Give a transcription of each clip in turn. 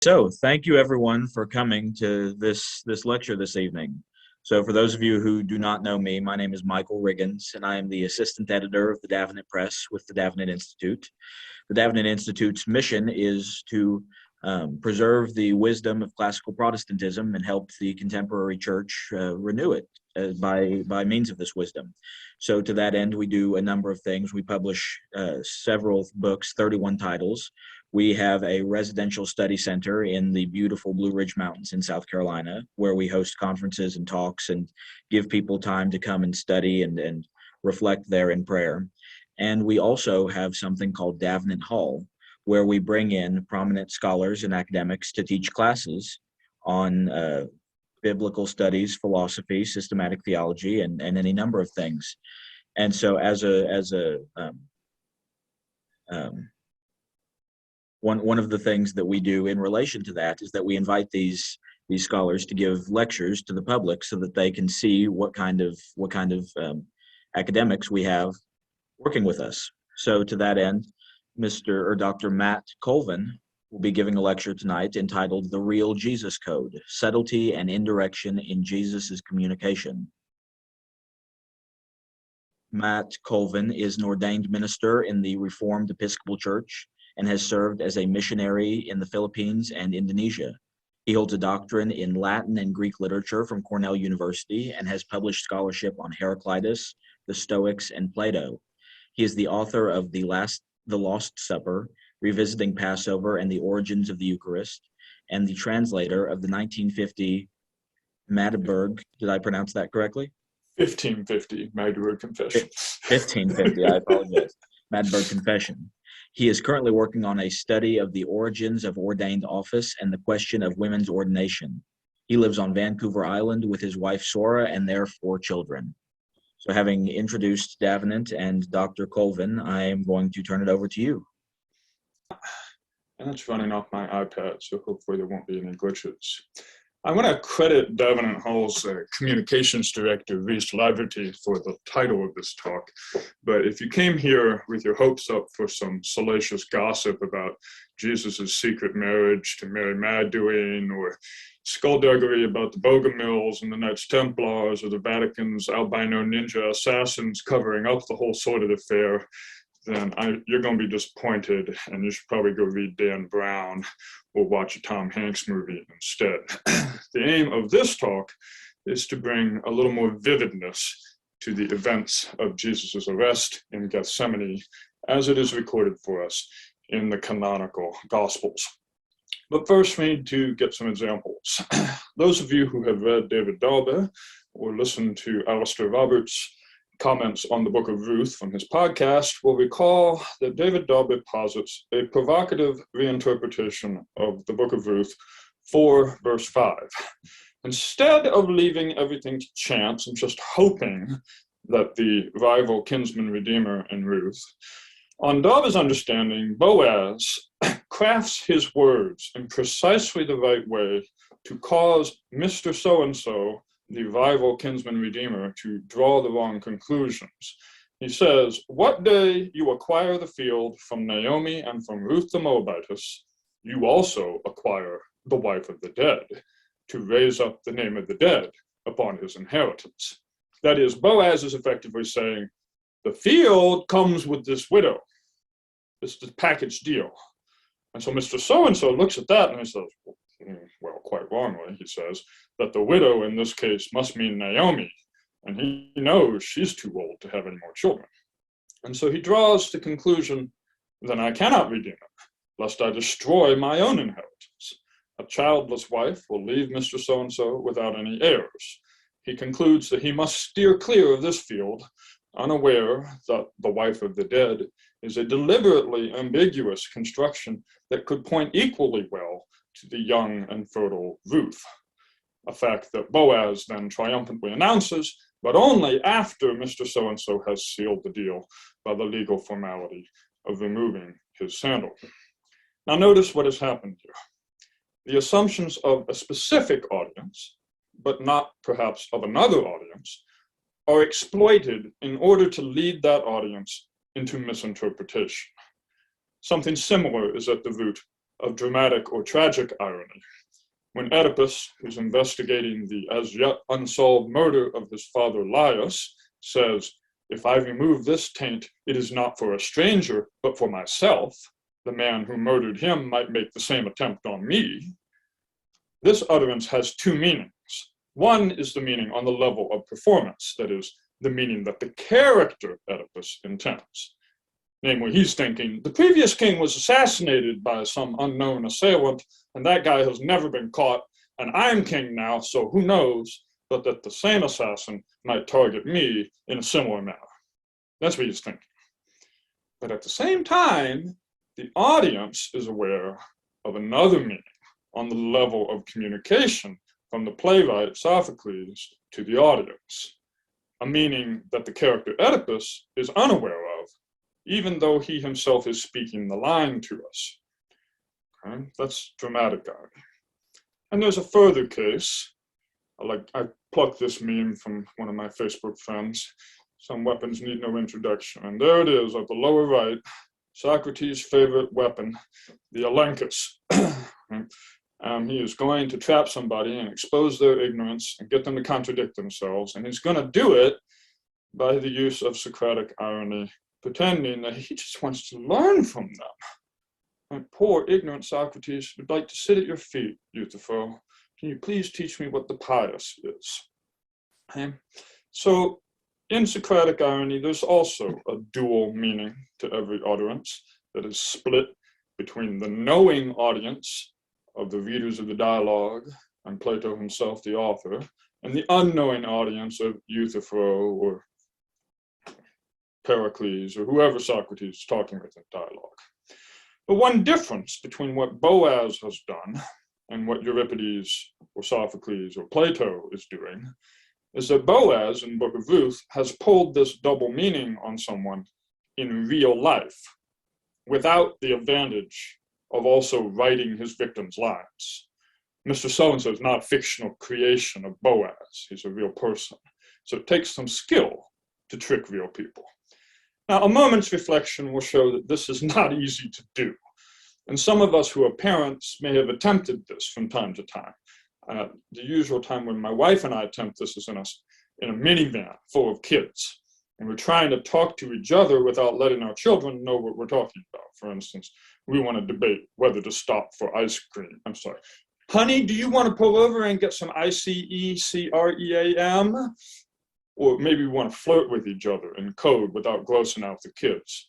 So thank you everyone for coming to this lecture this evening. So for those of you who do not know me, my name is Michael Riggins, and I am the assistant editor of the Davenant Press with the Davenant Institute. The Davenant Institute's mission is to preserve the wisdom of classical Protestantism and help the contemporary church renew it by means of this wisdom. So to that end, we do a number of things. We publish several books, 31 titles. We have a residential study center in the beautiful Blue Ridge Mountains in South Carolina, where we host conferences and talks and give people time to come and study and reflect there in prayer. And we also have something called Davenant Hall, where we bring in prominent scholars and academics to teach classes on biblical studies, philosophy, systematic theology, and any number of things. And so one of the things that we do in relation to that is that we invite these scholars to give lectures to the public so that they can see what kind of academics we have working with us. So to that end, Dr. Matt Colvin will be giving a lecture tonight entitled The Real Jesus Code, Subtlety and Indirection in Jesus' Communication. Matt Colvin is an ordained minister in the Reformed Episcopal Church and has served as a missionary in the Philippines and Indonesia. He holds a doctorate in Latin and Greek literature from Cornell University and has published scholarship on Heraclitus, the Stoics, and Plato. He is the author of The Lost Supper, Revisiting Passover and the Origins of the Eucharist, and the translator of the 1950 Magdeburg, did I pronounce that correctly? 1550 Magdeburg Confession. 1550, I apologize. Magdeburg Confession. He is currently working on a study of the origins of ordained office and the question of women's ordination. He lives on Vancouver Island with his wife Sora and their 4 children. So having introduced Davenant and Dr. Colvin, I am going to turn it over to you. And it's running off my iPad, so hopefully there won't be any glitches. I want to credit Davenant Hall's communications director, Reese Laverty, for the title of this talk. But if you came here with your hopes up for some salacious gossip about Jesus' secret marriage to Mary Magdalene, or skullduggery about the Bogomils and the Knights Templars, or the Vatican's albino ninja assassins covering up the whole sordid affair, then you're going to be disappointed, and you should probably go read Dan Brown or watch a Tom Hanks movie instead. The aim of this talk is to bring a little more vividness to the events of Jesus' arrest in Gethsemane as it is recorded for us in the canonical Gospels. But first, we need to get some examples. Those of you who have read David Dalbe or listened to Alistair Roberts' comments on the Book of Ruth from his podcast will recall that David Dalbe posits a provocative reinterpretation of the Book of Ruth 4, verse 5. Instead of leaving everything to chance and just hoping that the rival kinsman redeemer in Ruth, on Dalbe's understanding, Boaz crafts his words in precisely the right way to cause Mr. So-and-so, the rival kinsman redeemer, to draw the wrong conclusions. He says, "What day you acquire the field from Naomi and from Ruth the Moabitess, you also acquire the wife of the dead, to raise up the name of the dead upon his inheritance." That is, Boaz is effectively saying, the field comes with this widow. It's the package deal. And so Mr. So-and-so looks at that and he says, well, quite wrongly, he says, that the widow in this case must mean Naomi, and he knows she's too old to have any more children. And so he draws the conclusion, then I cannot redeem it, lest I destroy my own inheritance. A childless wife will leave Mr. So-and-so without any heirs. He concludes that he must steer clear of this field, unaware that the wife of the dead is a deliberately ambiguous construction that could point equally well to the young and fertile Ruth, a fact that Boaz then triumphantly announces, but only after Mr. So-and-so has sealed the deal by the legal formality of removing his sandal. Now notice what has happened here. The assumptions of a specific audience, but not perhaps of another audience, are exploited in order to lead that audience into misinterpretation. Something similar is at the root of dramatic or tragic irony. When Oedipus, who's investigating the as yet unsolved murder of his father Laius, says, "If I remove this taint, it is not for a stranger, but for myself. The man who murdered him might make the same attempt on me." This utterance has two meanings. One is the meaning on the level of performance, that is, the meaning that the character Oedipus intends. Namely, he's thinking, the previous king was assassinated by some unknown assailant, and that guy has never been caught, and I'm king now, so who knows, but that the same assassin might target me in a similar manner. That's what he's thinking. But at the same time, the audience is aware of another meaning on the level of communication from the playwright Sophocles to the audience, a meaning that the character Oedipus is unaware of, even though he himself is speaking the line to us. Okay? That's dramatic irony. And there's a further case. I plucked this meme from one of my Facebook friends. Some weapons need no introduction. And there it is at the lower right, Socrates' favorite weapon, the elenchus. He is going to trap somebody and expose their ignorance and get them to contradict themselves. And he's going to do it by the use of Socratic irony, pretending that he just wants to learn from them. And poor ignorant Socrates would like to sit at your feet, Euthyphro. Can you please teach me what the pious is? Okay. So in Socratic irony, there's also a dual meaning to every utterance that is split between the knowing audience of the readers of the dialogue, and Plato himself, the author, and the unknowing audience of Euthyphro or Pericles or whoever Socrates is talking with in dialogue. But one difference between what Boaz has done and what Euripides or Sophocles or Plato is doing is that Boaz in Book of Ruth has pulled this double meaning on someone in real life without the advantage of also writing his victim's lines. Mr. So-and-so is not a fictional creation of Boaz. He's a real person. So it takes some skill to trick real people. Now, a moment's reflection will show that this is not easy to do. And some of us who are parents may have attempted this from time to time. The usual time when my wife and I attempt this is in a minivan full of kids. And we're trying to talk to each other without letting our children know what we're talking about. For instance, we want to debate whether to stop for ice cream. I'm sorry. Honey, do you want to pull over and get some ICECREAM? Or maybe we want to flirt with each other in code without grossing out the kids.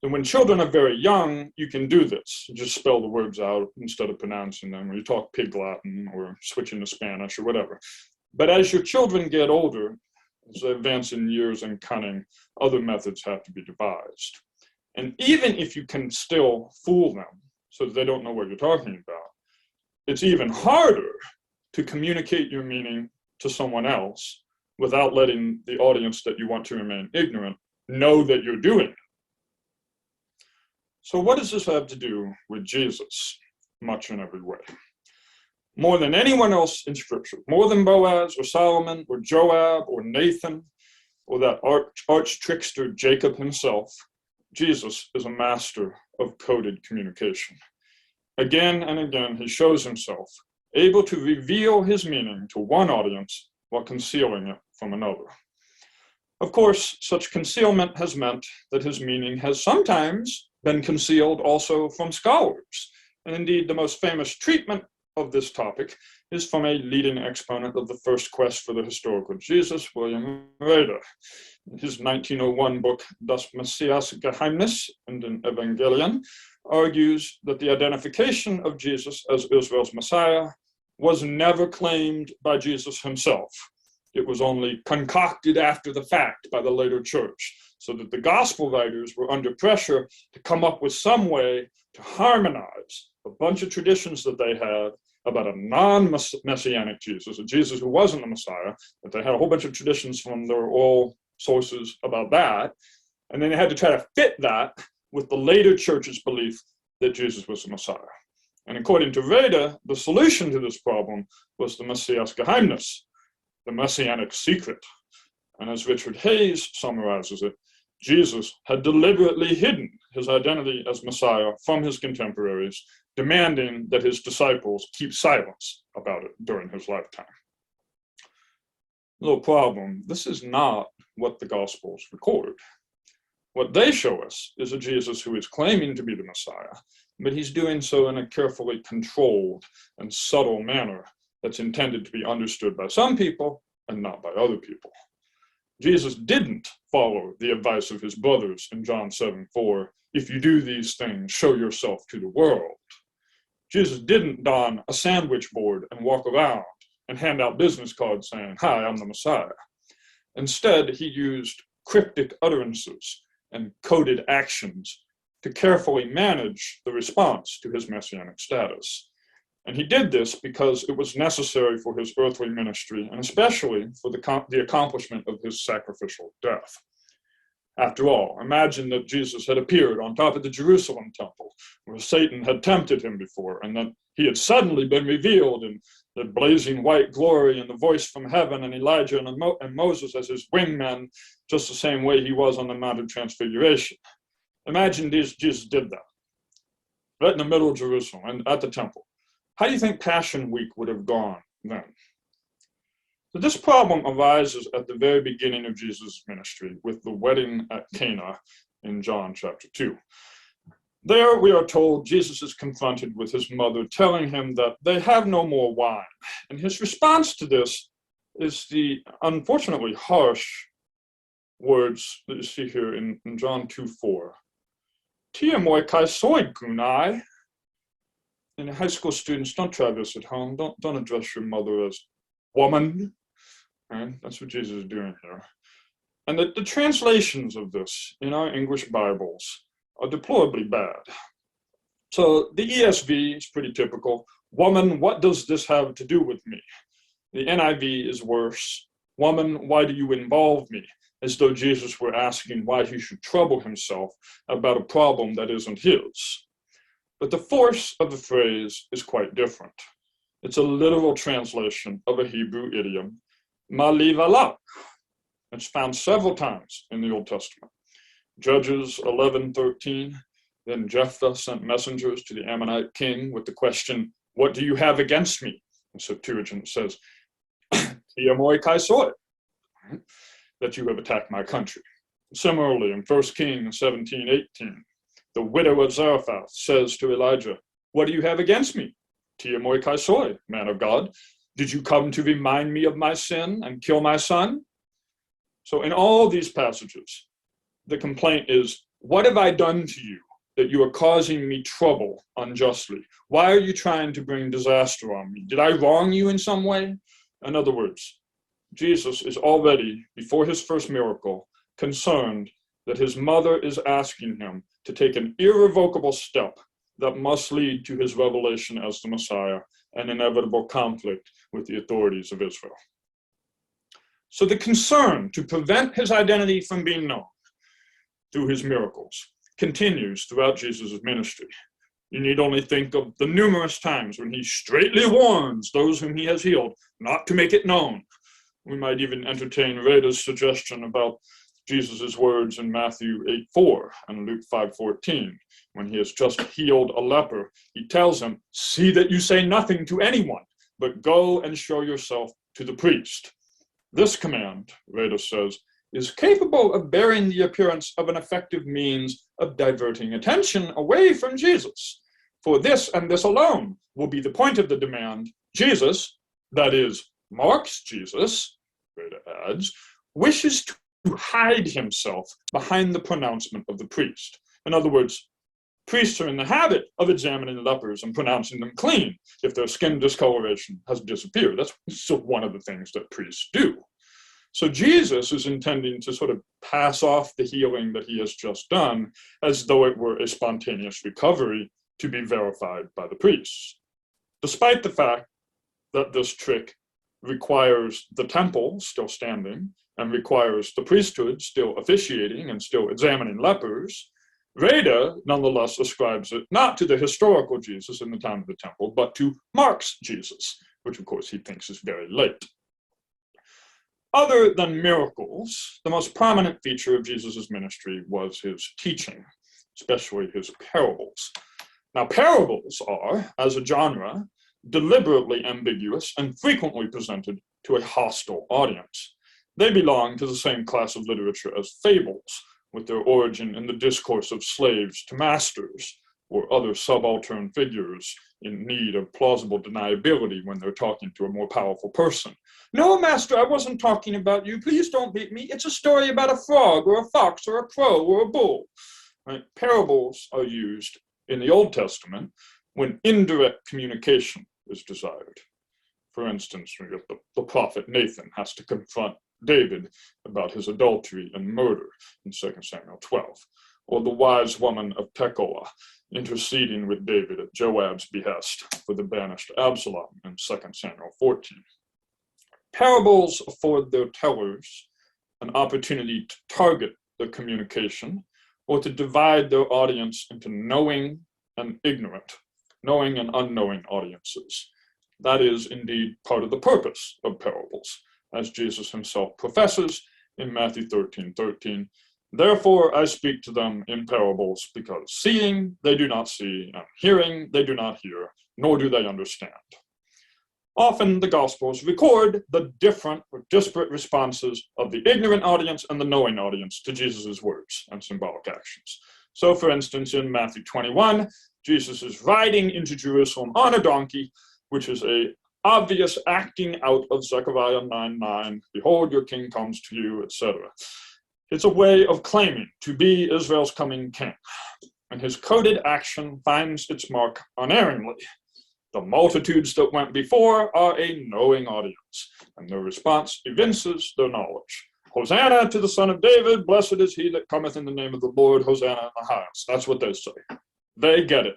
And when children are very young, you can do this. You just spell the words out instead of pronouncing them, or you talk Pig Latin or switching to Spanish or whatever. But as your children get older, as they advance in years and cunning, other methods have to be devised. And even if you can still fool them so that they don't know what you're talking about, it's even harder to communicate your meaning to someone else without letting the audience that you want to remain ignorant know that you're doing it. So what does this have to do with Jesus? Much in every way. More than anyone else in Scripture, more than Boaz or Solomon or Joab or Nathan or that arch trickster Jacob himself, Jesus is a master of coded communication. Again and again, he shows himself able to reveal his meaning to one audience while concealing it from another. Of course, such concealment has meant that his meaning has sometimes been concealed also from scholars. And indeed, the most famous treatment of this topic is from a leading exponent of the first quest for the historical Jesus, William Rader. In his 1901 book, Das Messias Geheimnis in den Evangelien, argues that the identification of Jesus as Israel's Messiah was never claimed by Jesus himself. It was only concocted after the fact by the later church, so that the gospel writers were under pressure to come up with some way to harmonize a bunch of traditions that they had about a non-messianic Jesus, a Jesus who wasn't the Messiah, but they had a whole bunch of traditions from their oral sources about that, and then they had to try to fit that with the later church's belief that Jesus was the Messiah. And according to Rader, the solution to this problem was the Messias Geheimnis, the messianic secret. And as Richard Hayes summarizes it, Jesus had deliberately hidden his identity as Messiah from his contemporaries, demanding that his disciples keep silence about it during his lifetime. Little problem, this is not what the Gospels record. What they show us is a Jesus who is claiming to be the Messiah, but he's doing so in a carefully controlled and subtle manner that's intended to be understood by some people and not by other people. Jesus didn't follow the advice of his brothers in John 7:4, if you do these things, show yourself to the world. Jesus didn't don a sandwich board and walk around and hand out business cards saying, hi, I'm the Messiah. Instead, he used cryptic utterances and coded actions to carefully manage the response to his messianic status. And he did this because it was necessary for his earthly ministry, and especially for the accomplishment of his sacrificial death. After all, imagine that Jesus had appeared on top of the Jerusalem temple, where Satan had tempted him before, and that he had suddenly been revealed in the blazing white glory and the voice from heaven, and Elijah and Moses as his wingmen, just the same way he was on the Mount of Transfiguration. Imagine Jesus did that, right in the middle of Jerusalem and at the temple. How do you think Passion Week would have gone then? So this problem arises at the very beginning of Jesus' ministry with the wedding at Cana in John chapter 2. There we are told Jesus is confronted with his mother telling him that they have no more wine. And his response to this is the unfortunately harsh words that you see here in John 2:4. Tia moi kai soid kunai. And high school students, don't try this at home. Don't address your mother as woman. Right? That's what Jesus is doing here. And the translations of this in our English Bibles are deplorably bad. So the ESV is pretty typical. Woman, what does this have to do with me? The NIV is worse. Woman, why do you involve me? As though Jesus were asking why he should trouble himself about a problem that isn't his. But the force of the phrase is quite different. It's a literal translation of a Hebrew idiom, mali vala. It's found several times in the Old Testament. Judges 11:13, then Jephthah sent messengers to the Ammonite king with the question, what do you have against me? The Septuagint says, Tiamoi kaisoi, that you have attacked my country. Similarly, in 1 Kings 17:18, the widow of Zarephath says to Elijah, what do you have against me? Tiamoi kaisoi, man of God. Did you come to remind me of my sin and kill my son? So in all these passages, the complaint is, what have I done to you that you are causing me trouble unjustly? Why are you trying to bring disaster on me? Did I wrong you in some way? In other words, Jesus is already, before his first miracle, concerned that his mother is asking him to take an irrevocable step that must lead to his revelation as the Messiah and inevitable conflict with the authorities of Israel. So the concern to prevent his identity from being known through his miracles continues throughout Jesus' ministry. You need only think of the numerous times when he straightly warns those whom he has healed not to make it known. We might even entertain Reda's suggestion about Jesus' words in Matthew 8:4 and Luke 5:14. When he has just healed a leper, he tells him, see that you say nothing to anyone, but go and show yourself to the priest. This command, Reda says, is capable of bearing the appearance of an effective means of diverting attention away from Jesus. For this and this alone will be the point of the demand. Jesus, that is, Mark's Jesus, Reda adds, wishes to hide himself behind the pronouncement of the priest. In other words, priests are in the habit of examining lepers and pronouncing them clean if their skin discoloration has disappeared. That's still one of the things that priests do. So Jesus is intending to sort of pass off the healing that he has just done as though it were a spontaneous recovery to be verified by the priests. Despite the fact that this trick requires the temple still standing and requires the priesthood still officiating and still examining lepers, Reda nonetheless ascribes it not to the historical Jesus in the time of the temple, but to Mark's Jesus, which of course he thinks is very late. Other than miracles, the most prominent feature of Jesus' ministry was his teaching, especially his parables. Now, parables are, as a genre, deliberately ambiguous and frequently presented to a hostile audience. They belong to the same class of literature as fables, with their origin in the discourse of slaves to masters, or other subaltern figures in need of plausible deniability when they're talking to a more powerful person. No, master, I wasn't talking about you. Please don't beat me. It's a story about a frog or a fox or a crow or a bull. Right? Parables are used in the Old Testament when indirect communication is desired. For instance, the prophet Nathan has to confront David about his adultery and murder in 2 Samuel 12, or the wise woman of Tekoa interceding with David at Joab's behest for the banished Absalom in 2 Samuel 14. Parables afford their tellers an opportunity to target their communication or to divide their audience into knowing and ignorant, knowing and unknowing audiences. That is indeed part of the purpose of parables, as Jesus himself professes in Matthew 13:13. Therefore I speak to them in parables, because seeing they do not see, and hearing they do not hear, nor do they understand. Often the Gospels record the different or disparate responses of the ignorant audience and the knowing audience to Jesus' words and symbolic actions. So, for instance, in Matthew 21, Jesus is riding into Jerusalem on a donkey, which is a obvious acting out of Zechariah 9:9, behold, your king comes to you, etc. It's a way of claiming to be Israel's coming king, and his coded action finds its mark unerringly. The multitudes that went before are a knowing audience, and their response evinces their knowledge. Hosanna to the Son of David, blessed is he that cometh in the name of the Lord, Hosanna in the highest. That's what they say. They get it.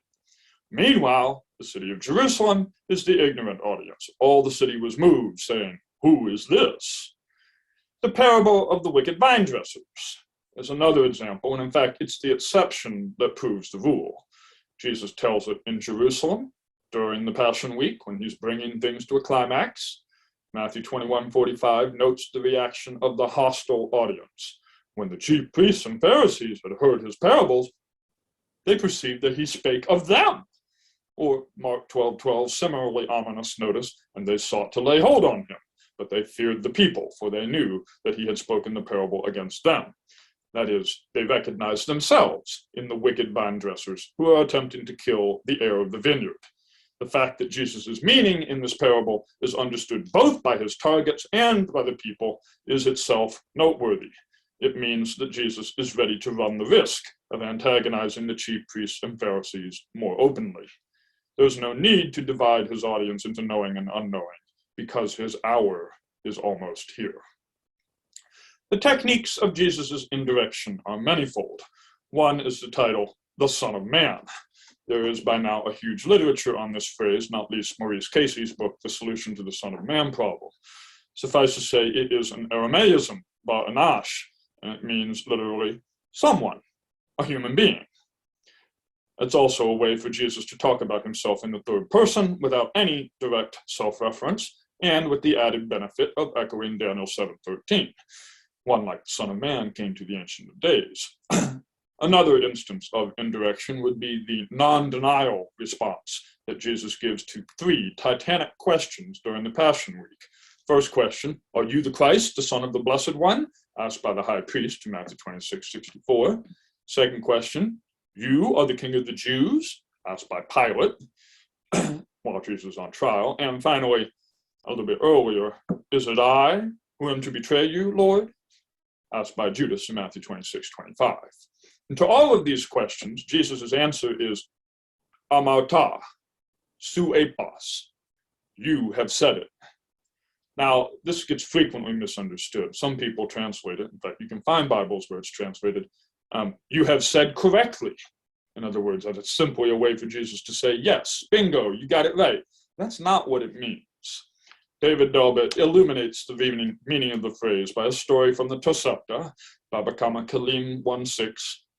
Meanwhile, the city of Jerusalem is the ignorant audience. All the city was moved, saying, who is this? The parable of the wicked vine dressers is another example, and in fact, it's the exception that proves the rule. Jesus tells it in Jerusalem during the Passion Week when he's bringing things to a climax. Matthew 21:45 notes the reaction of the hostile audience. When the chief priests and Pharisees had heard his parables, they perceived that he spake of them. Or Mark 12:12, similarly ominous notice, and they sought to lay hold on him, but they feared the people, for they knew that he had spoken the parable against them. That is, they recognized themselves in the wicked vine dressers who are attempting to kill the heir of the vineyard. The fact that Jesus' meaning in this parable is understood both by his targets and by the people is itself noteworthy. It means that Jesus is ready to run the risk of antagonizing the chief priests and Pharisees more openly. There's no need to divide his audience into knowing and unknowing, because his hour is almost here. The techniques of Jesus' indirection are manifold. One is the title, The Son of Man. There is by now a huge literature on this phrase, not least Maurice Casey's book, The Solution to the Son of Man Problem. Suffice to say, it is an Aramaism, ba'anash, and it means literally someone, a human being. It's also a way for Jesus to talk about himself in the third person without any direct self-reference, and with the added benefit of echoing Daniel 7:13. One like the Son of Man came to the Ancient of Days. Another instance of indirection would be the non-denial response that Jesus gives to 3 titanic questions during the Passion Week. First question, are you the Christ, the Son of the Blessed One? Asked by the high priest in Matthew 26:64. Second question, you are the King of the Jews? Asked by Pilate while Jesus is on trial. And finally, a little bit earlier, is it I who am to betray you, Lord? Asked by Judas in Matthew 26:25. And to all of these questions, Jesus' answer is amarta, su epos. You have said it. Now, this gets frequently misunderstood. Some people translate it. In fact, you can find Bibles where it's translated, you have said correctly. In other words, that it's simply a way for Jesus to say, yes, bingo, you got it right. That's not what it means. David Delbert illuminates the meaning of the phrase by a story from the Tosefta, Baba Kama Kalim 1:6,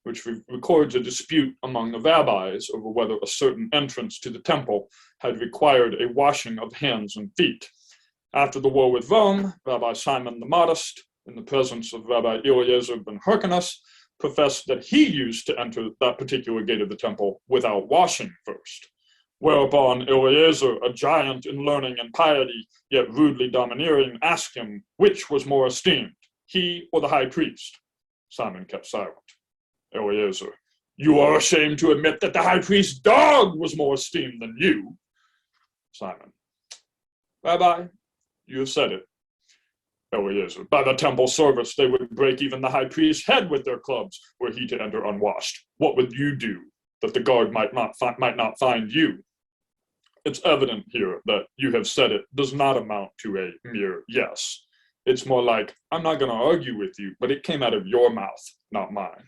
which records a dispute among the rabbis over whether a certain entrance to the temple had required a washing of hands and feet. After the war with Rome, Rabbi Simon the Modest, in the presence of Rabbi Eliezer ben Hyrcanus, professed that he used to enter that particular gate of the temple without washing first. Whereupon Eliezer, a giant in learning and piety, yet rudely domineering, asked him which was more esteemed, he or the high priest. Simon kept silent. Eliezer, you are ashamed to admit that the high priest's dog was more esteemed than you. Simon, Rabbi, you have said it. Eliezer, by the temple service, they would break even the high priest's head with their clubs were he to enter unwashed. What would you do that the guard might not find you? It's evident here that you have said it does not amount to a mere yes. It's more like, I'm not going to argue with you, but it came out of your mouth, not mine.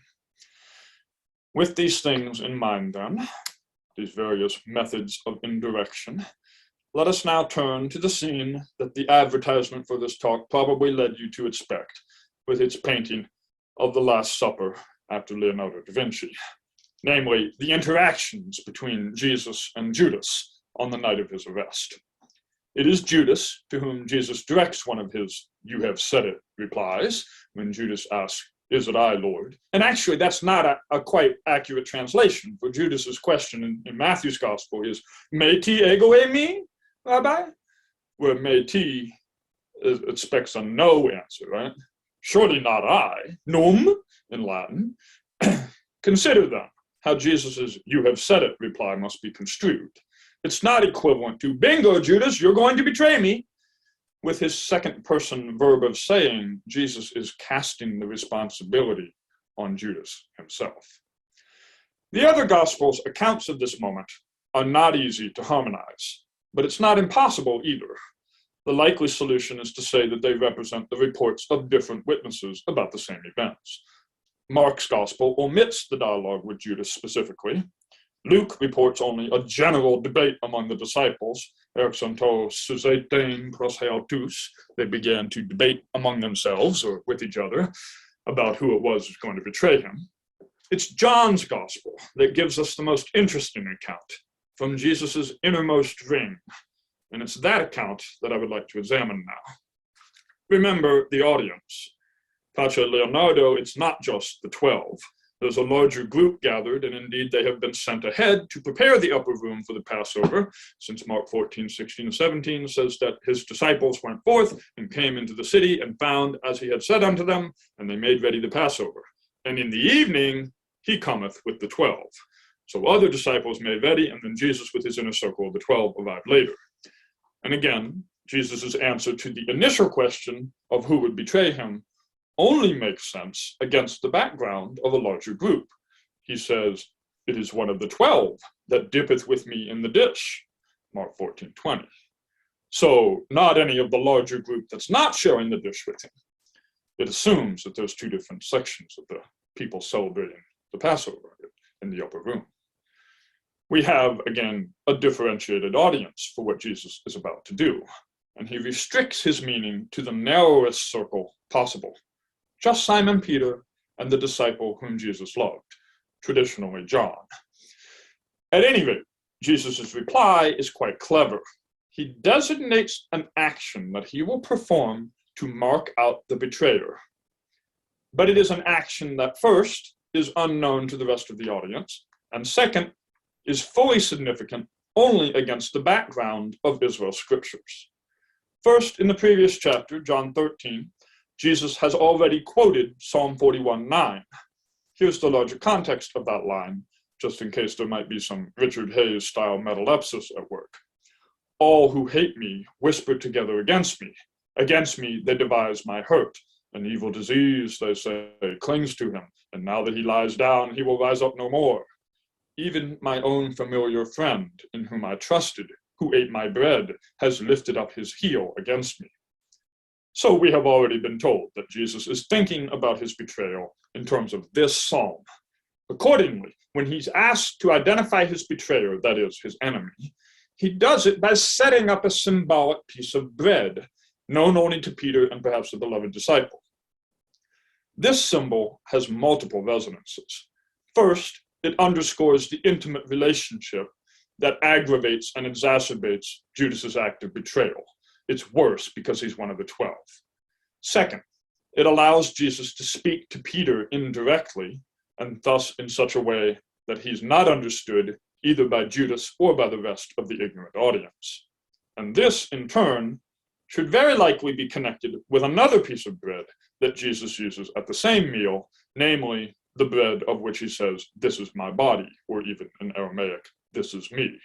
With these things in mind, then, these various methods of indirection, let us now turn to the scene that the advertisement for this talk probably led you to expect, with its painting of the Last Supper after Leonardo da Vinci, namely the interactions between Jesus and Judas on the night of his arrest. It is Judas to whom Jesus directs one of his "you have said it" replies when Judas asks, "Is it I, Lord?" And actually, that's not a quite accurate translation, for Judas's question in Matthew's gospel is, "Me ti ego e me, Rabbi?" Where me ti expects a no answer, right? Surely not I, num, in Latin. Consider then how Jesus's "you have said it" reply must be construed. It's not equivalent to, "Bingo, Judas, you're going to betray me." With his second person verb of saying, Jesus is casting the responsibility on Judas himself. The other Gospels' accounts of this moment are not easy to harmonize, but it's not impossible either. The likely solution is to say that they represent the reports of different witnesses about the same events. Mark's Gospel omits the dialogue with Judas specifically. Luke reports only a general debate among the disciples. They began to debate among themselves or with each other about who it was going to betray him. It's John's gospel that gives us the most interesting account from Jesus's innermost ring. And it's that account that I would like to examine now. Remember the audience. Pace Leonardo, it's not just the 12. There's a larger group gathered, and indeed they have been sent ahead to prepare the upper room for the Passover, since Mark 14, 16, and 17 says that his disciples went forth and came into the city and found as he had said unto them, and they made ready the Passover. And in the evening he cometh with the 12. So other disciples made ready, and then Jesus with his inner circle of the 12 arrived later. And again, Jesus' answer to the initial question of who would betray him only makes sense against the background of a larger group. He says, "It is one of the 12 that dippeth with me in the dish," Mark 14:20. So not any of the larger group that's not sharing the dish with him. It assumes that there's two different sections of the people celebrating the Passover in the upper room. We have, again, a differentiated audience for what Jesus is about to do, and he restricts his meaning to the narrowest circle possible. Just Simon Peter and the disciple whom Jesus loved, traditionally John. At any rate, Jesus' reply is quite clever. He designates an action that he will perform to mark out the betrayer. But it is an action that first is unknown to the rest of the audience, and second is fully significant only against the background of Israel's scriptures. First, in the previous chapter, John 13, Jesus has already quoted Psalm 41:9. Here's the larger context of that line, just in case there might be some Richard Hayes-style metalepsis at work. "All who hate me whisper together against me. Against me they devise my hurt. An evil disease, they say, clings to him, and now that he lies down, he will rise up no more. Even my own familiar friend, in whom I trusted, who ate my bread, has lifted up his heel against me." So we have already been told that Jesus is thinking about his betrayal in terms of this psalm. Accordingly, when he's asked to identify his betrayer, that is, his enemy, he does it by setting up a symbolic piece of bread, known only to Peter and perhaps the beloved disciple. This symbol has multiple resonances. First, it underscores the intimate relationship that aggravates and exacerbates Judas's act of betrayal. it's worse because he's one of the 12. Second, it allows Jesus to speak to Peter indirectly, and thus in such a way that he's not understood either by Judas or by the rest of the ignorant audience. And this, in turn, should very likely be connected with another piece of bread that Jesus uses at the same meal, namely the bread of which he says, "This is my body," or even in Aramaic, "This is me."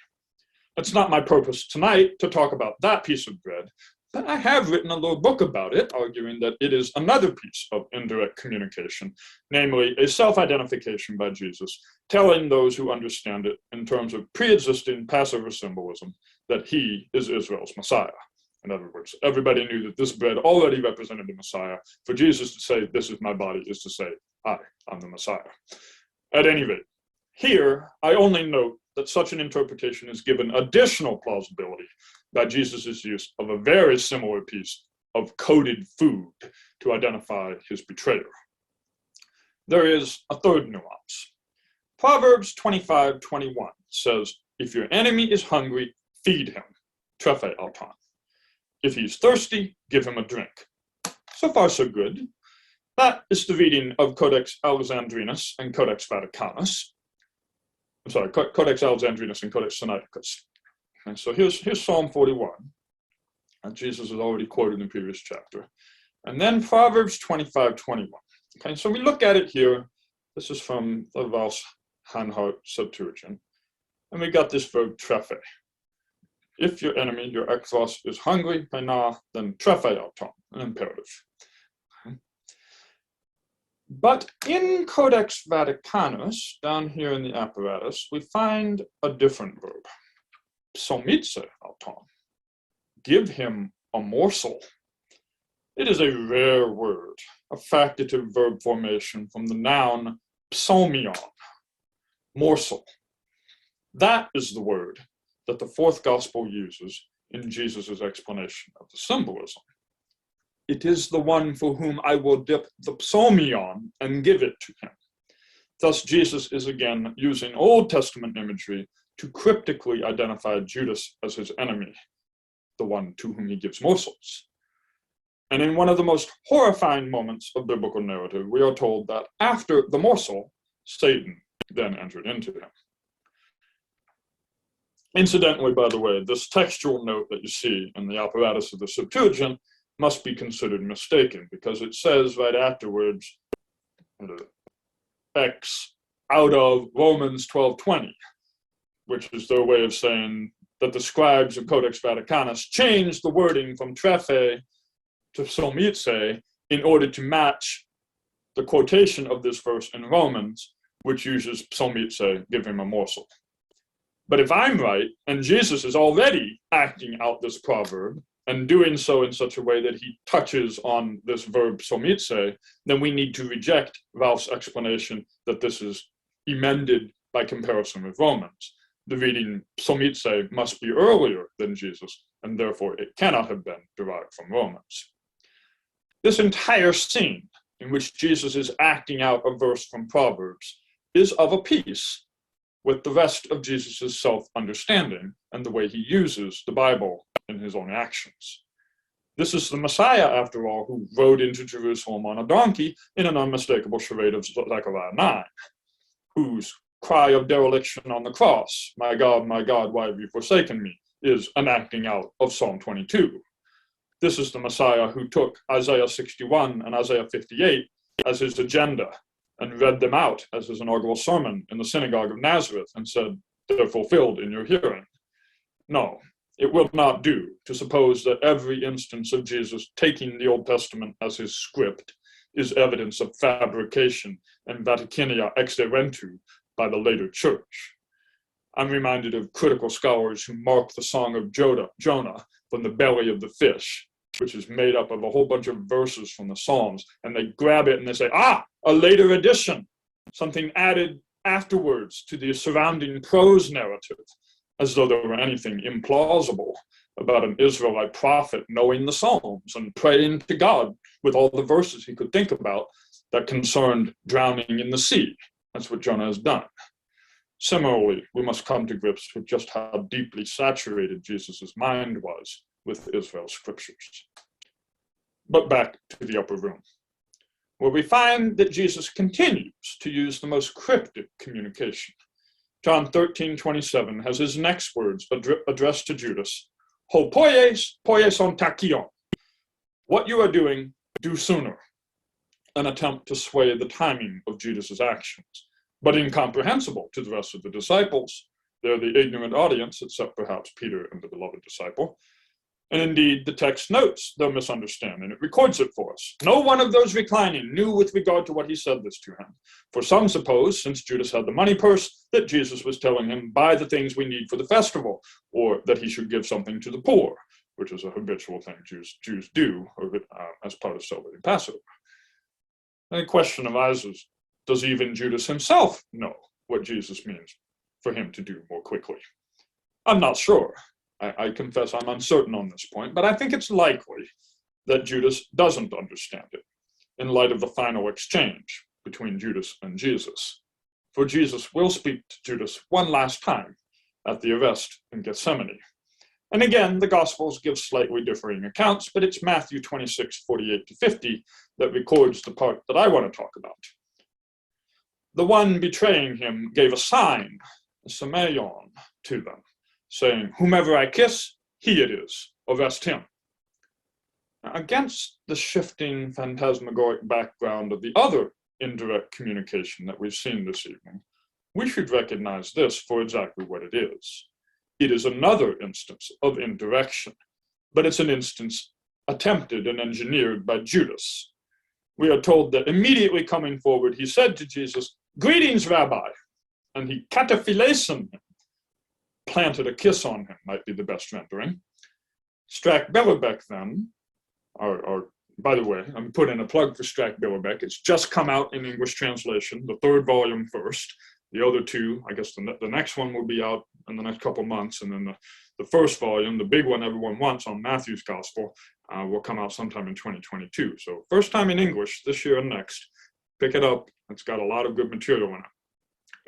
It's not my purpose tonight to talk about that piece of bread, but I have written a little book about it, arguing that it is another piece of indirect communication, namely a self-identification by Jesus, telling those who understand it in terms of pre-existing Passover symbolism that he is Israel's Messiah. In other words, everybody knew that this bread already represented the Messiah. For Jesus to say, "This is my body," is to say, I'm the Messiah. At any rate, here, I only note that such an interpretation is given additional plausibility by Jesus' use of a very similar piece of coded food to identify his betrayer. There is a third nuance. Proverbs 25:21 says, "If your enemy is hungry, feed him, trefe auton. If he's thirsty, give him a drink." So far, so good. That is the reading of Codex Alexandrinus and Codex Vaticanus. Codex Alexandrinus and Codex Synapticus. And so here's Psalm 41, that Jesus has already quoted in the previous chapter. And then Proverbs 25:21. Okay, so we look at it here. This is from the Vals Hanhart Septuagint. And we got this verb trefe. If your enemy, your ekthros, is hungry, then trefe auton, an imperative. Okay. But in Codex Vaticanus, down here in the apparatus, we find a different verb. Psomitse auton. Give him a morsel. It is a rare word, a factitive verb formation from the noun psomion, morsel. That is the word that the fourth gospel uses in Jesus' explanation of the symbolism. It is the one for whom I will dip the psomion and give it to him. Thus, Jesus is again using Old Testament imagery to cryptically identify Judas as his enemy, the one to whom he gives morsels. And in one of the most horrifying moments of biblical narrative, we are told that after the morsel, Satan then entered into him. Incidentally, by the way, this textual note that you see in the apparatus of the Septuagint must be considered mistaken, because it says right afterwards, X out of Romans 12:20, which is their way of saying that the scribes of Codex Vaticanus changed the wording from trefe to psomitse in order to match the quotation of this verse in Romans, which uses psomitse, give him a morsel. But if I'm right, and Jesus is already acting out this proverb, and doing so in such a way that he touches on this verb psomitse, then we need to reject Ralph's explanation that this is emended by comparison with Romans. The reading psomitse must be earlier than Jesus, and therefore it cannot have been derived from Romans. This entire scene in which Jesus is acting out a verse from Proverbs is of a piece with the rest of Jesus' self-understanding and the way he uses the Bible in his own actions. This is the Messiah, after all, who rode into Jerusalem on a donkey in an unmistakable charade of Zechariah 9, whose cry of dereliction on the cross, my God, why have you forsaken me?" is an acting out of Psalm 22. This is the Messiah who took Isaiah 61 and Isaiah 58 as his agenda and read them out as his inaugural sermon in the synagogue of Nazareth and said, "They're fulfilled in your hearing." No, it will not do to suppose that every instance of Jesus taking the Old Testament as his script is evidence of fabrication and Vaticinia exterentu by the later church. I'm reminded of critical scholars who mark the Song of Jonah from the belly of the fish, which is made up of a whole bunch of verses from the Psalms, and they grab it and they say, a later addition, something added afterwards to the surrounding prose narrative, as though there were anything implausible about an Israelite prophet knowing the Psalms and praying to God with all the verses he could think about that concerned drowning in the sea. That's what Jonah has done. Similarly, we must come to grips with just how deeply saturated Jesus' mind was with Israel's scriptures. But back to the upper room, where we find that Jesus continues to use the most cryptic communication. John 13:27 has his next words addressed to Judas, ho poies on takion. What you are doing, do sooner. An attempt to sway the timing of Judas's actions, but incomprehensible to the rest of the disciples. They're the ignorant audience, except perhaps Peter and the beloved disciple. And indeed, the text notes their misunderstanding. It records it for us. No one of those reclining knew with regard to what he said this to him. For some suppose, since Judas had the money purse, that Jesus was telling him, buy the things we need for the festival, or that he should give something to the poor, which is a habitual thing Jews do as part of celebrating Passover. And the question arises, does even Judas himself know what Jesus means for him to do more quickly? I'm not sure. I confess I'm uncertain on this point, but I think it's likely that Judas doesn't understand it in light of the final exchange between Judas and Jesus. For Jesus will speak to Judas one last time at the arrest in Gethsemane. And again, the Gospels give slightly differing accounts, but it's Matthew 26:48-50 that records the part that I want to talk about. The one betraying him gave a sign, a semeion, to them, saying, whomever I kiss, he it is, arrest him. Now, against the shifting phantasmagoric background of the other indirect communication that we've seen this evening, we should recognize this for exactly what it is. It is another instance of indirection, but it's an instance attempted and engineered by Judas. We are told that immediately coming forward, he said to Jesus, greetings, Rabbi, and he kataphilesin him, planted a kiss on him, might be the best rendering. Strack Bellerbeck then, by the way, I'm putting a plug for Strack Bellerbeck. It's just come out in English translation, the third volume first. The other two, I guess the next one will be out in the next couple months, and then the first volume, the big one everyone wants on Matthew's Gospel, will come out sometime in 2022. So first time in English this year and next. Pick it up. It's got a lot of good material in it.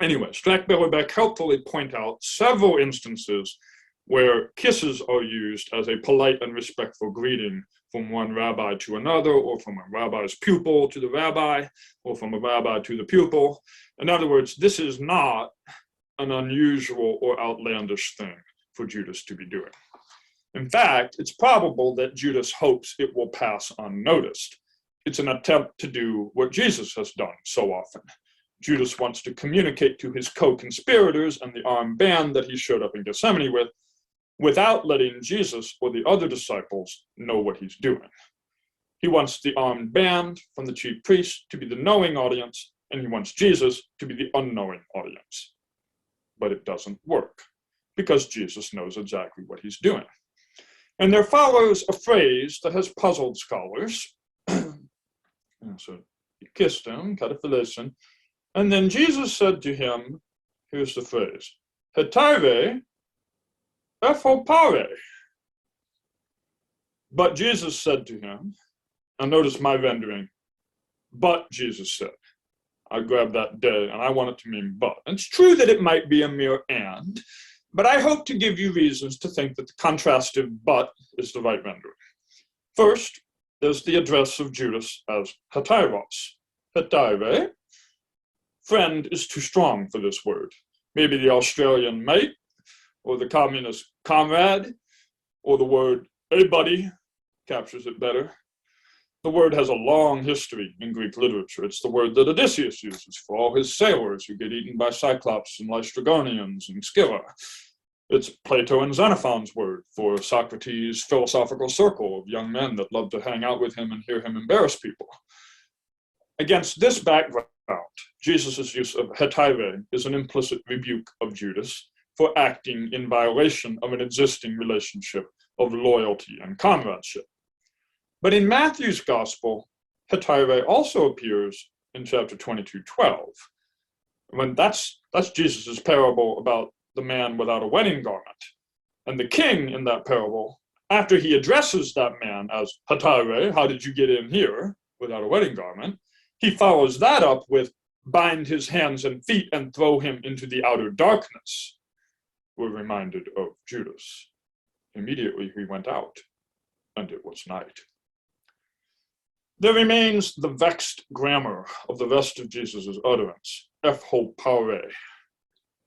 Anyway, Strack Bellerbeck helpfully point out several instances where kisses are used as a polite and respectful greeting from one rabbi to another, or from a rabbi's pupil to the rabbi, or from a rabbi to the pupil. In other words, this is not an unusual or outlandish thing for Judas to be doing. In fact, it's probable that Judas hopes it will pass unnoticed. It's an attempt to do what Jesus has done so often. Judas wants to communicate to his co-conspirators and the armed band that he showed up in Gethsemane with, without letting Jesus or the other disciples know what he's doing. He wants the armed band from the chief priests to be the knowing audience, and he wants Jesus to be the unknowing audience. But it doesn't work, because Jesus knows exactly what he's doing. And there follows a phrase that has puzzled scholars. So he kissed him, kataphilesin, and then Jesus said to him, here's the phrase, hetare ephopare. But Jesus said to him, and notice my rendering, but Jesus said. I grabbed that day and I want it to mean but. And it's true that it might be a mere and, but I hope to give you reasons to think that the contrastive but is the right rendering. First, there's the address of Judas as hetairos. Hetare. Friend is too strong for this word. Maybe the Australian mate, or the communist comrade, or the word hey buddy captures it better. The word has a long history in Greek literature. It's the word that Odysseus uses for all his sailors who get eaten by Cyclops and Lystragonians and Scylla. It's Plato and Xenophon's word for Socrates' philosophical circle of young men that love to hang out with him and hear him embarrass people. Against this background, Jesus' use of hetaive is an implicit rebuke of Judas for acting in violation of an existing relationship of loyalty and comradeship. But in Matthew's Gospel, hetaive also appears in chapter 22:12. When that's Jesus' parable about the man without a wedding garment. And the king in that parable, after he addresses that man as hetaive, how did you get in here without a wedding garment? He follows that up with bind his hands and feet and throw him into the outer darkness. We're reminded of Judas. Immediately he went out, and it was night. There remains the vexed grammar of the rest of Jesus' utterance, ho pare.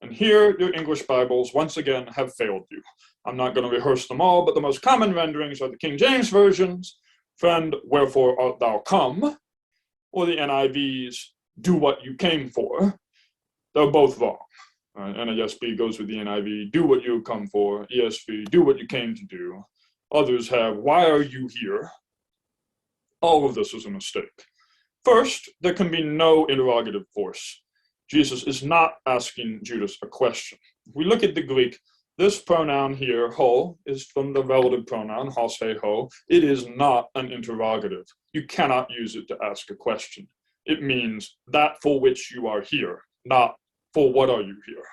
And here your English Bibles once again have failed you. I'm not going to rehearse them all, but the most common renderings are the King James versions, friend, wherefore art thou come, or the NIV's, do what you came for. They're both wrong. NASB goes with the NIV, do what you come for. ESV, do what you came to do. Others have, why are you here? All of this is a mistake. First, there can be no interrogative force. Jesus is not asking Judas a question. If we look at the Greek, this pronoun here, ho, is from the relative pronoun, hos, he, ho. It is not an interrogative. You cannot use it to ask a question. It means that for which you are here, not for what are you here.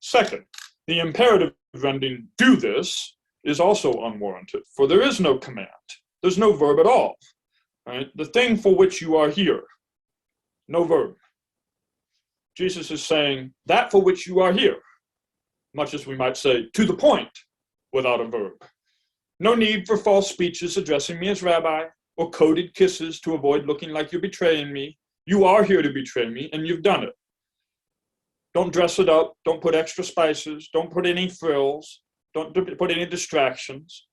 Second, the imperative rendering do this is also unwarranted, for there is no command. There's no verb at all. Right? The thing for which you are here, no verb. Jesus is saying that for which you are here, much as we might say to the point without a verb. No need for false speeches addressing me as rabbi or coded kisses to avoid looking like you're betraying me. You are here to betray me, and you've done it. Don't dress it up. Don't put extra spices. Don't put any frills. Don't put any distractions.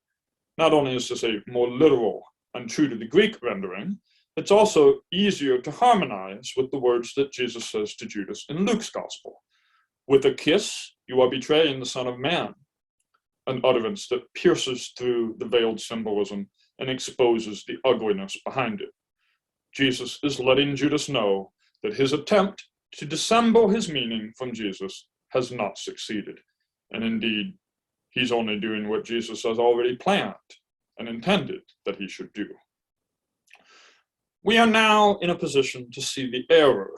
Not only is this a more literal and true to the Greek rendering, it's also easier to harmonize with the words that Jesus says to Judas in Luke's gospel. With a kiss, you are betraying the Son of Man, an utterance that pierces through the veiled symbolism and exposes the ugliness behind it. Jesus is letting Judas know that his attempt to dissemble his meaning from Jesus has not succeeded. And indeed, he's only doing what Jesus has already planned and intended that he should do. We are now in a position to see the error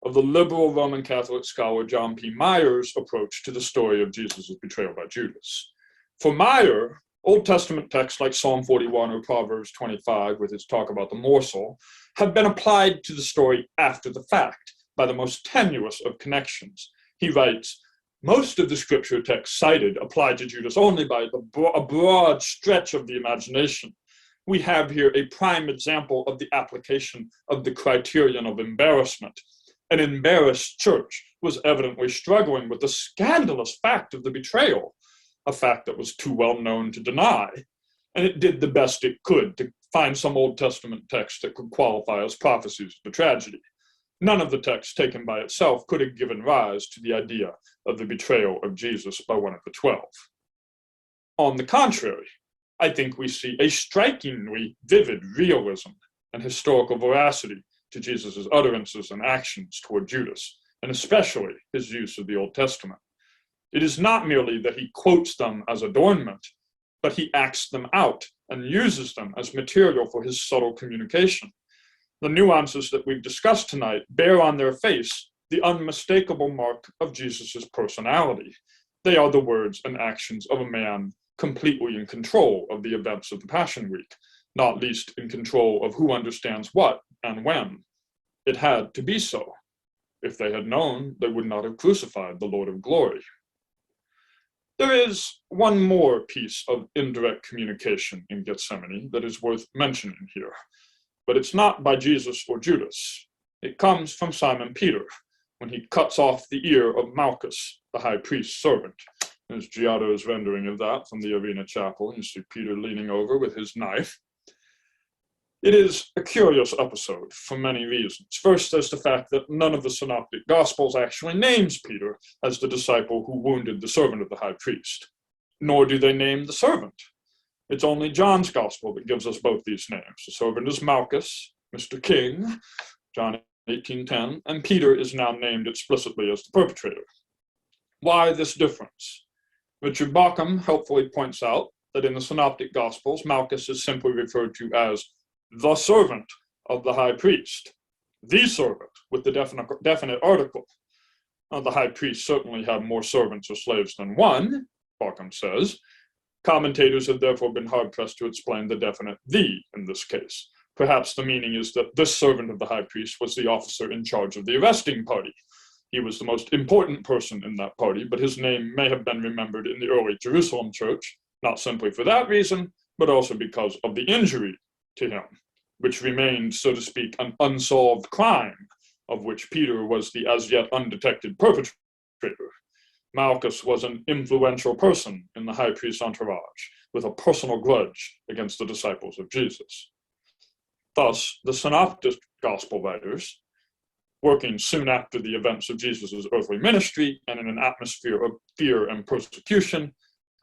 of the liberal Roman Catholic scholar John P. Meyer's approach to the story of Jesus' betrayal by Judas. For Meyer, Old Testament texts like Psalm 41 or Proverbs 25, with its talk about the morsel, have been applied to the story after the fact by the most tenuous of connections. He writes, most of the scripture texts cited apply to Judas only by a broad stretch of the imagination. We have here a prime example of the application of the criterion of embarrassment. An embarrassed church was evidently struggling with the scandalous fact of the betrayal, a fact that was too well known to deny, and it did the best it could to find some Old Testament text that could qualify as prophecies of the tragedy. None of the texts taken by itself could have given rise to the idea of the betrayal of Jesus by one of the 12. On the contrary, I think we see a strikingly vivid realism and historical veracity to Jesus' utterances and actions toward Judas, and especially his use of the Old Testament. It is not merely that he quotes them as adornment, but he acts them out and uses them as material for his subtle communication. The nuances that we've discussed tonight bear on their face the unmistakable mark of Jesus' personality. They are the words and actions of a man completely in control of the events of the Passion Week, not least in control of who understands what and when. It had to be so. If they had known, they would not have crucified the Lord of glory. There is one more piece of indirect communication in Gethsemane that is worth mentioning here, but it's not by Jesus or Judas. It comes from Simon Peter when he cuts off the ear of Malchus, the high priest's servant. There's Giotto's rendering of that from the Arena Chapel. You see Peter leaning over with his knife. It is a curious episode for many reasons. First, there's the fact that none of the Synoptic Gospels actually names Peter as the disciple who wounded the servant of the high priest, nor do they name the servant. It's only John's Gospel that gives us both these names. The servant is Malchus, Mr. King, John 18:10, and Peter is now named explicitly as the perpetrator. Why this difference? Richard Bauckham helpfully points out that in the Synoptic Gospels, Malchus is simply referred to as the servant of the high priest, the servant with the definite article. Now, the high priest certainly had more servants or slaves than one, Bauckham says. Commentators have therefore been hard-pressed to explain the definite the in this case. Perhaps the meaning is that this servant of the high priest was the officer in charge of the arresting party. He was the most important person in that party, but his name may have been remembered in the early Jerusalem church, not simply for that reason, but also because of the injury to him, which remained, so to speak, an unsolved crime, of which Peter was the as yet undetected perpetrator. Malchus was an influential person in the high priest's entourage, with a personal grudge against the disciples of Jesus. Thus, the Synoptic gospel writers, working soon after the events of Jesus' earthly ministry and in an atmosphere of fear and persecution,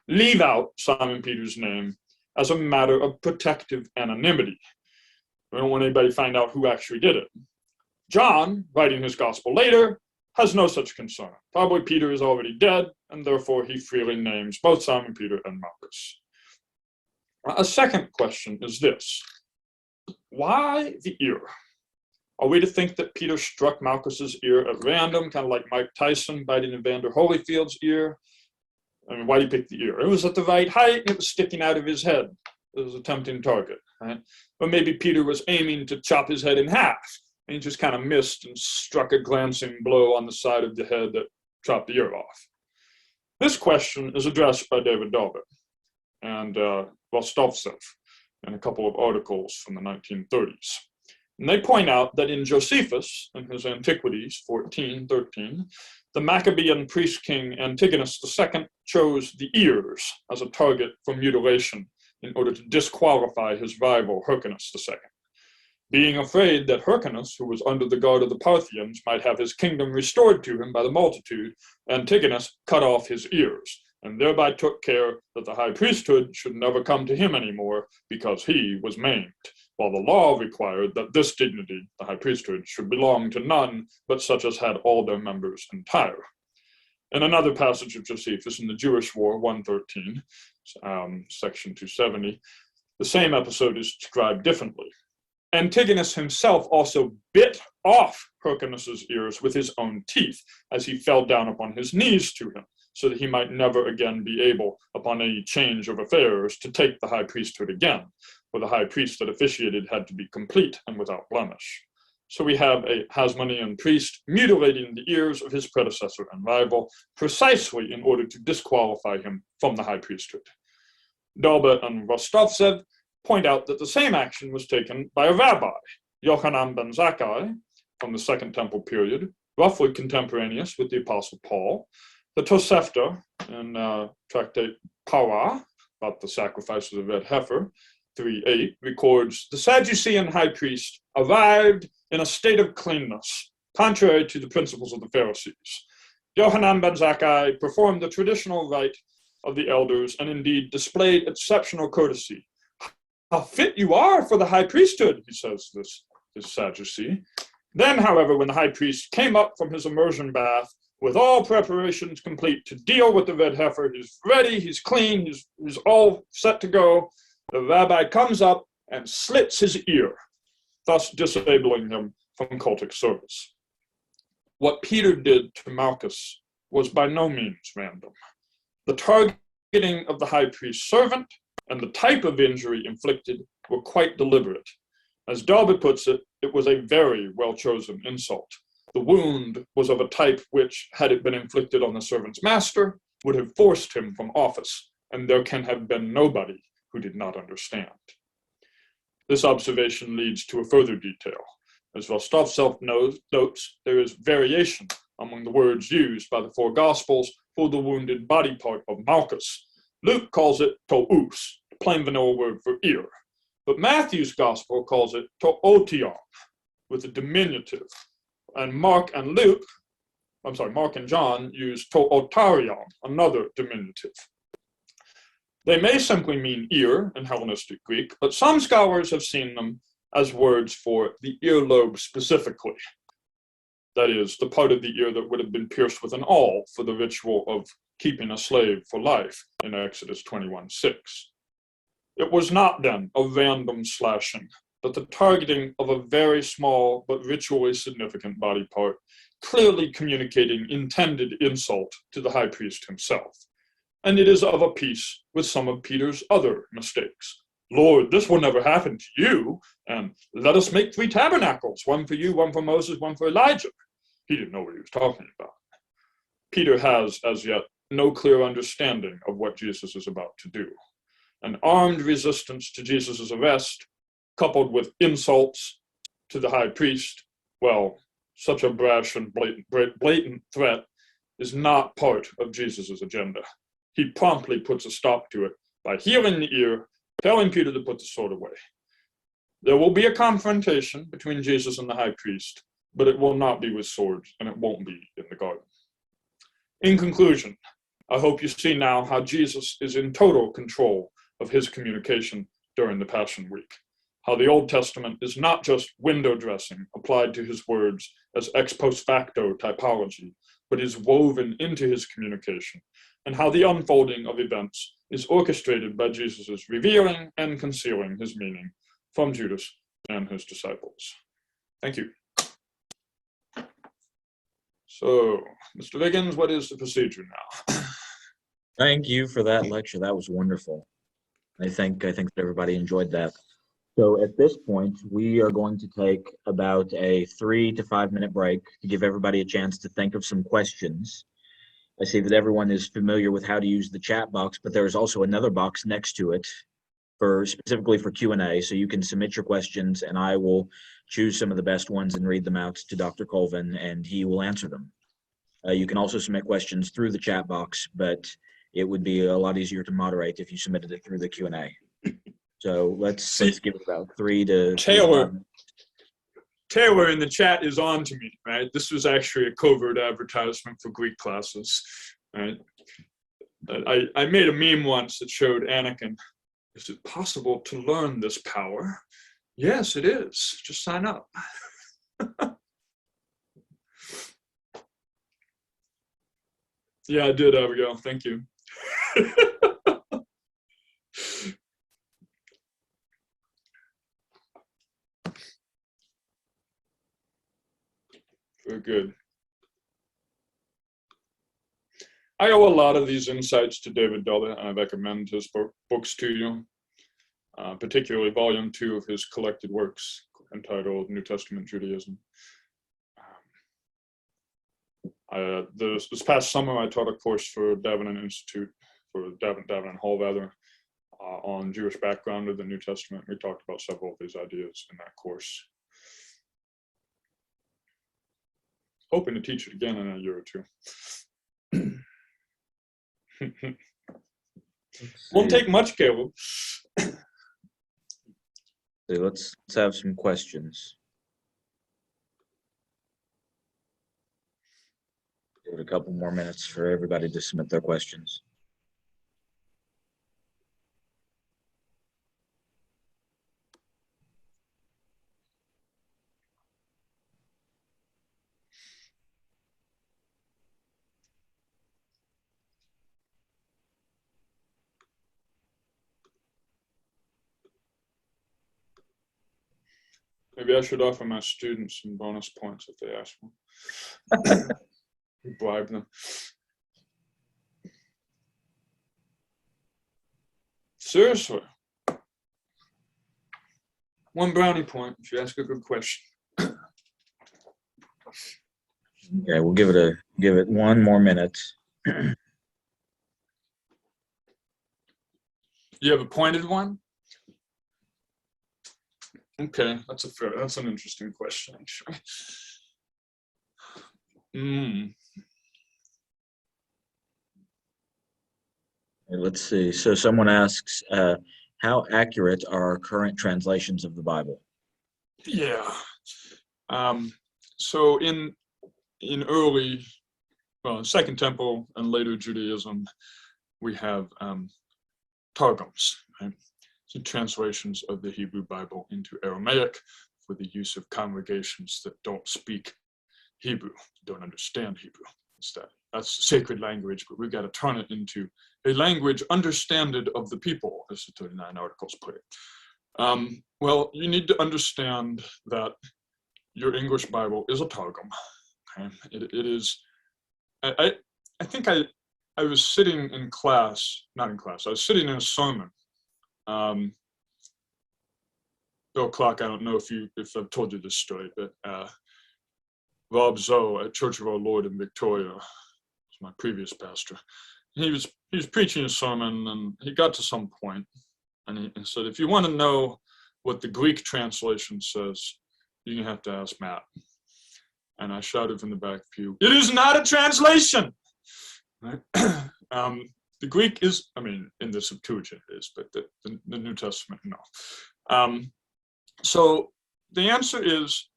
leave out Simon Peter's name as a matter of protective anonymity. We don't want anybody to find out who actually did it. John, writing his gospel later, has no such concern. Probably Peter is already dead, and therefore he freely names both Simon Peter and Malchus. A second question is this: why the ear? Are we to think that Peter struck Malchus's ear at random, kind of like Mike Tyson biting Evander Holyfield's ear? I mean, why did he pick the ear? It was at the right height, and it was sticking out of his head. It was a tempting target, right? Or maybe Peter was aiming to chop his head in half, and he just kind of missed and struck a glancing blow on the side of the head that chopped the ear off. This question is addressed by David Daubert and Rostovtsev in a couple of articles from the 1930s. And they point out that in Josephus, in his Antiquities 14:13, the Maccabean priest king Antigonus II chose the ears as a target for mutilation in order to disqualify his rival Hyrcanus II. Being afraid that Hyrcanus, who was under the guard of the Parthians, might have his kingdom restored to him by the multitude, Antigonus cut off his ears, and thereby took care that the high priesthood should never come to him anymore, because he was maimed, while the law required that this dignity, the high priesthood, should belong to none but such as had all their members entire. In another passage of Josephus, in the Jewish War 113, section 270, the same episode is described differently. Antigonus himself also bit off Hyrcanus's ears with his own teeth as he fell down upon his knees to him, so that he might never again be able, upon any change of affairs, to take the high priesthood again, for the high priest that officiated had to be complete and without blemish. So we have a Hasmonean priest mutilating the ears of his predecessor and rival, precisely in order to disqualify him from the high priesthood. Daubert and Rostovtsev point out that the same action was taken by a rabbi, Yochanan ben Zakkai, from the Second Temple period, roughly contemporaneous with the Apostle Paul. The Tosefta in Tractate Parah, about the sacrifice of the red heifer, 3:8, records, the Sadducean high priest arrived in a state of cleanness, contrary to the principles of the Pharisees. Yochanan ben Zakkai performed the traditional rite of the elders and indeed displayed exceptional courtesy. How fit you are for the high priesthood, he says, this Sadducee. Then, however, when the high priest came up from his immersion bath, with all preparations complete to deal with the red heifer, he's ready, he's clean, he's all set to go, the rabbi comes up and slits his ear, thus disabling him from cultic service. What Peter did to Malchus was by no means random. The targeting of the high priest's servant and the type of injury inflicted were quite deliberate. As Daubert puts it, it was a very well-chosen insult. The wound was of a type which, had it been inflicted on the servant's master, would have forced him from office, and there can have been nobody who did not understand. This observation leads to a further detail. As Rostovtsev notes, there is variation among the words used by the four Gospels for the wounded body part of Malchus. Luke calls it tous, the plain vanilla word for ear, but Matthew's Gospel calls it to'otion, with a diminutive, and Mark and John use to'otarion, another diminutive. They may simply mean ear in Hellenistic Greek, but some scholars have seen them as words for the earlobe specifically. That is, the part of the ear that would have been pierced with an awl for the ritual of keeping a slave for life in Exodus 21:6. It was not then a random slashing, but the targeting of a very small but ritually significant body part, clearly communicating intended insult to the high priest himself. And it is of a piece with some of Peter's other mistakes. Lord, this will never happen to you, and let us make 3 tabernacles, one for you, one for Moses, one for Elijah. He didn't know what he was talking about. Peter has, as yet, no clear understanding of what Jesus is about to do. An armed resistance to Jesus' arrest, coupled with insults to the high priest, well, such a brash and blatant threat is not part of Jesus' agenda. He promptly puts a stop to it by healing the ear, telling Peter to put the sword away. There will be a confrontation between Jesus and the high priest, but it will not be with swords, and it won't be in the garden. In conclusion, I hope you see now how Jesus is in total control of his communication during the Passion Week, how the Old Testament is not just window dressing applied to his words as ex post facto typology, but is woven into his communication, and how the unfolding of events is orchestrated by Jesus' revealing and concealing his meaning from Judas and his disciples. Thank you. So, Mr. Wiggins, what is the procedure now? Thank you for that lecture. That was wonderful. I think that everybody enjoyed that. So at this point, we are going to take about a 3 to 5 minute break to give everybody a chance to think of some questions. I see that everyone is familiar with how to use the chat box, but there is also another box next to it specifically for Q&A. So you can submit your questions and I will choose some of the best ones and read them out to Dr. Colvin and he will answer them. You can also submit questions through the chat box, but it would be a lot easier to moderate if you submitted it through the Q&A. So let's give it about 3 to 5 minutes. Taylor in the chat is on to me, right? This was actually a covert advertisement for Greek classes, right? I made a meme once that showed Anakin. Is it possible to learn this power? Yes, it is. Just sign up. Yeah, I did, Abigail. Thank you. Very good. I owe a lot of these insights to David Dulles, and I recommend his books to you, particularly Volume 2 of his collected works entitled New Testament Judaism. This past summer, I taught a course for Davenant Institute, for Davenant Hall rather, on Jewish background of the New Testament. We talked about several of these ideas in that course. Hoping to teach it again in a year or two. Won't take much, Caleb. Let's have some questions. Give it a couple more minutes for everybody to submit their questions. Maybe I should offer my students some bonus points if they ask me. Bribe them. Seriously. 1 brownie point if you ask a good question. Okay, we'll give it 1 more minute. You have a pointed one? Okay, that's an interesting question, actually. Let's see. So someone asks, how accurate are our current translations of the Bible? Yeah. So in early, Second Temple and later Judaism, we have targums, right? So translations of the Hebrew Bible into Aramaic for the use of congregations that don't speak Hebrew, don't understand Hebrew. That's sacred language, but we've got to turn it into a language understanded of the people, as the 39 Articles put it. Well, you need to understand that your English Bible is a targum. Okay? It is. I think I was sitting in class, not in class. I was sitting in a sermon. Bill Clark, I don't know if I've told you this story, but Rob Zoe at Church of Our Lord in Victoria was my previous pastor. He was preaching a sermon, and he got to some point, And he said, if you want to know what the Greek translation says, you have to ask Matt. And I shouted from the back pew, it is not a translation! Right? The Greek is, I mean, in the Septuagint it is, but the New Testament, no. So the answer is,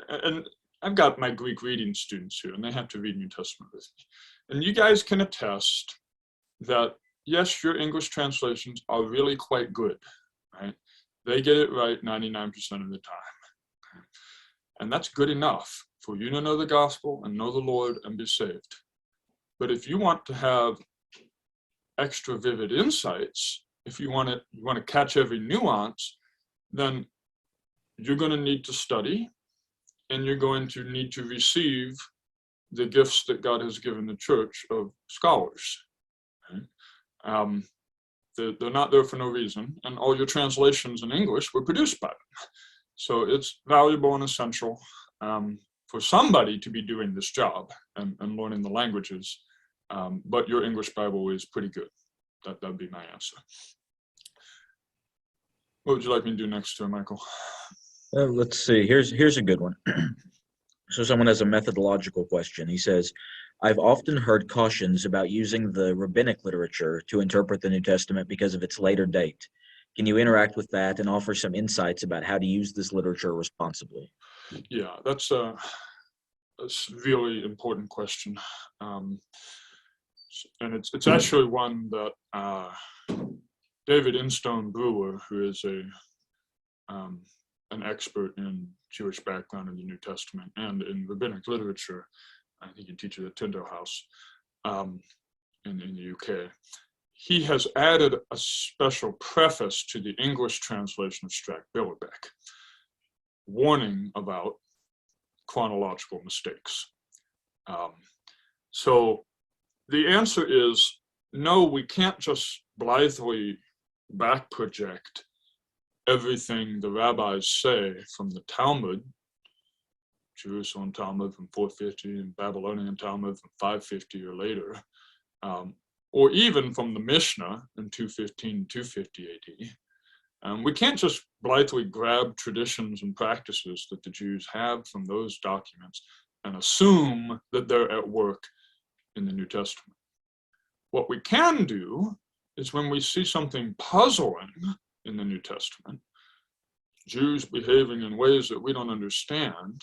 and I've got my Greek reading students here, and they have to read New Testament with me. And you guys can attest that, yes, your English translations are really quite good, right? They get it right 99% of the time. And that's good enough for you to know the gospel and know the Lord and be saved. But if you want to have extra vivid insights, if you want to catch every nuance, then you're going to need to study, and you're going to need to receive the gifts that God has given the church of scholars. Okay? They're not there for no reason, and all your translations in English were produced by them. So it's valuable and essential for somebody to be doing this job and learning the languages. But your English Bible is pretty good. That'd be my answer. What would you like me to do next, Michael? Let's see. Here's a good one. So someone has a methodological question. He says, I've often heard cautions about using the Rabbinic literature to interpret the New Testament because of its later date. Can you interact with that and offer some insights about how to use this literature responsibly? Yeah, that's a really important question. And it's actually one that David Instone Brewer, who is an expert in Jewish background in the New Testament and in Rabbinic literature, I think he teaches at Tyndale House in the UK. He has added a special preface to the English translation of Strack-Billerbeck, warning about chronological mistakes. So the answer is no, we can't just blithely back project everything the rabbis say from the Talmud, Jerusalem Talmud from 450 and Babylonian Talmud from 550 or later, or even from the Mishnah in 215, 250 AD. We can't just blithely grab traditions and practices that the Jews have from those documents and assume that they're at work in the New Testament. What we can do is when we see something puzzling in the New Testament, Jews behaving in ways that we don't understand,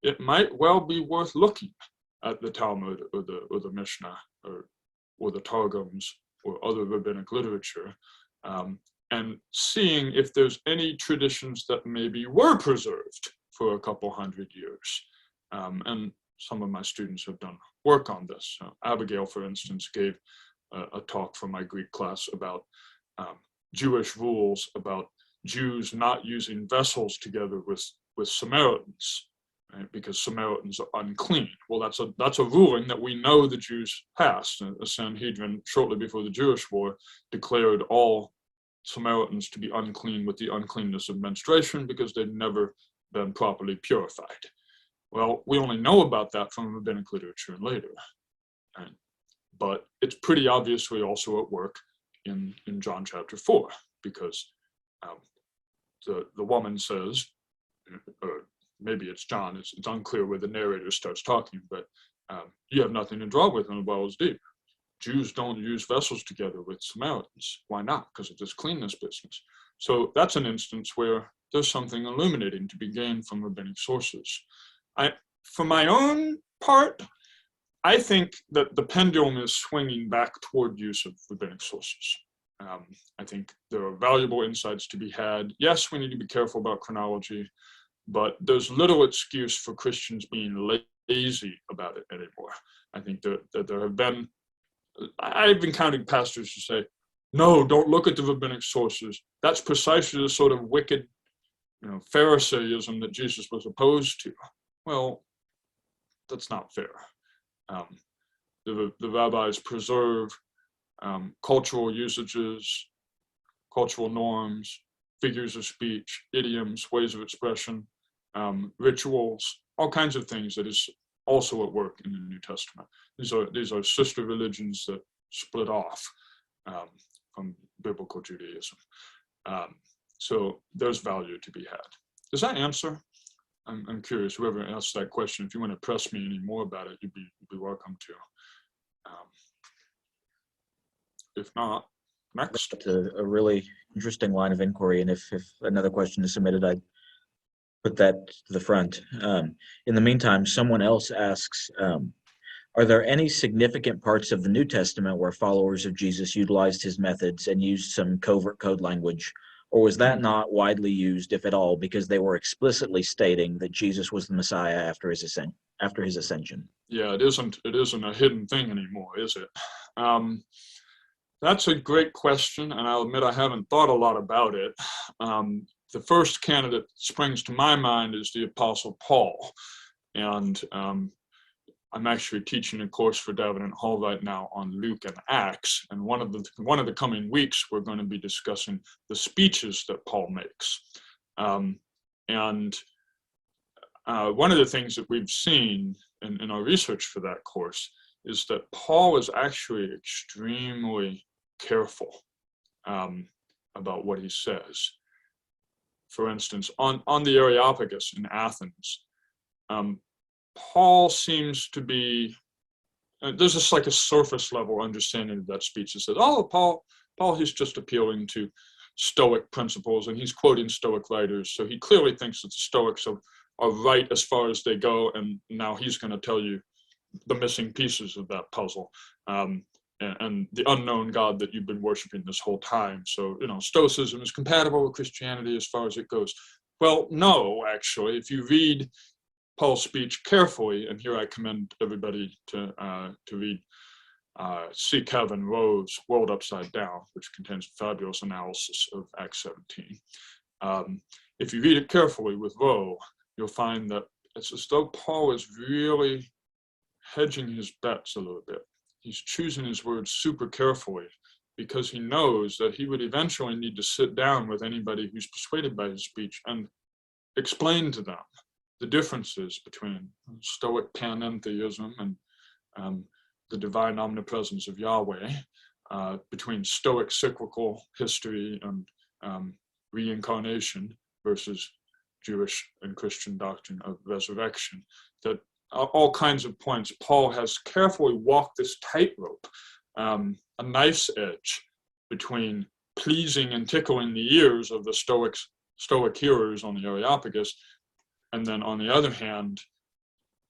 it might well be worth looking at the Talmud or the Mishnah or the Targums or other rabbinic literature and seeing if there's any traditions that maybe were preserved for a couple hundred years. And some of my students have done work on this. Abigail, for instance, gave a talk for my Greek class about Jewish rules about Jews not using vessels together with Samaritans, right? Because Samaritans are unclean. Well, that's a ruling that we know the Jews passed. The Sanhedrin, shortly before the Jewish War, declared all Samaritans to be unclean with the uncleanness of menstruation because they'd never been properly purified. Well, we only know about that from rabbinic literature and later. Right? But it's pretty obviously also at work in John chapter 4, because the woman says, or maybe it's John, it's unclear where the narrator starts talking, but you have nothing to draw with and the well is deep. Jews don't use vessels together with Samaritans. Why not? Because of this cleanness business. So that's an instance where there's something illuminating to be gained from rabbinic sources. For my own part, I think that the pendulum is swinging back toward use of rabbinic sources. I think there are valuable insights to be had. Yes, we need to be careful about chronology, but there's little excuse for Christians being lazy about it anymore. I think that there have been, I've encountered pastors who say, no, don't look at the rabbinic sources. That's precisely the sort of wicked, Pharisaism that Jesus was opposed to. Well, that's not fair. The rabbis preserve cultural usages, cultural norms, figures of speech, idioms, ways of expression, rituals, all kinds of things that is also at work in the New Testament. These are sister religions that split off from biblical Judaism. So there's value to be had. Does that answer? I'm curious, whoever asked that question, if you want to press me any more about it, you'd be welcome to. If not, next. That's a really interesting line of inquiry, and if another question is submitted, I'd put that to the front. In the meantime, someone else asks, are there any significant parts of the New Testament where followers of Jesus utilized his methods and used some covert code language, or was that not widely used, if at all, because they were explicitly stating that Jesus was the Messiah after his ascension? Yeah, it isn't a hidden thing anymore, is it? That's a great question, and I'll admit I haven't thought a lot about it. The first candidate that springs to my mind is the Apostle Paul, and I'm actually teaching a course for Davenant Hall right now on Luke and Acts, and one of the coming weeks we're going to be discussing the speeches that Paul makes. And one of the things that we've seen in our research for that course is that Paul is actually extremely careful about what he says. For instance, on the Areopagus in Athens, Paul seems to be, there's just like a surface level understanding of that speech that says, oh, Paul, he's just appealing to Stoic principles, and he's quoting Stoic writers, so he clearly thinks that the Stoics are right as far as they go, and now he's going to tell you the missing pieces of that puzzle, and the unknown God that you've been worshiping this whole time. So, Stoicism is compatible with Christianity as far as it goes. Well, no, actually, if you read Paul's speech carefully, and here I commend everybody to read C. Kevin Rowe's World Upside Down, which contains a fabulous analysis of Acts 17. If you read it carefully with Rowe, you'll find that it's as though Paul is really hedging his bets a little bit. He's choosing his words super carefully because he knows that he would eventually need to sit down with anybody who's persuaded by his speech and explain to them the differences between Stoic panentheism and the divine omnipresence of Yahweh, between Stoic cyclical history and reincarnation versus Jewish and Christian doctrine of resurrection. That all kinds of points, Paul has carefully walked this tightrope, a nice edge between pleasing and tickling the ears of the Stoic hearers on the Areopagus, and then on the other hand,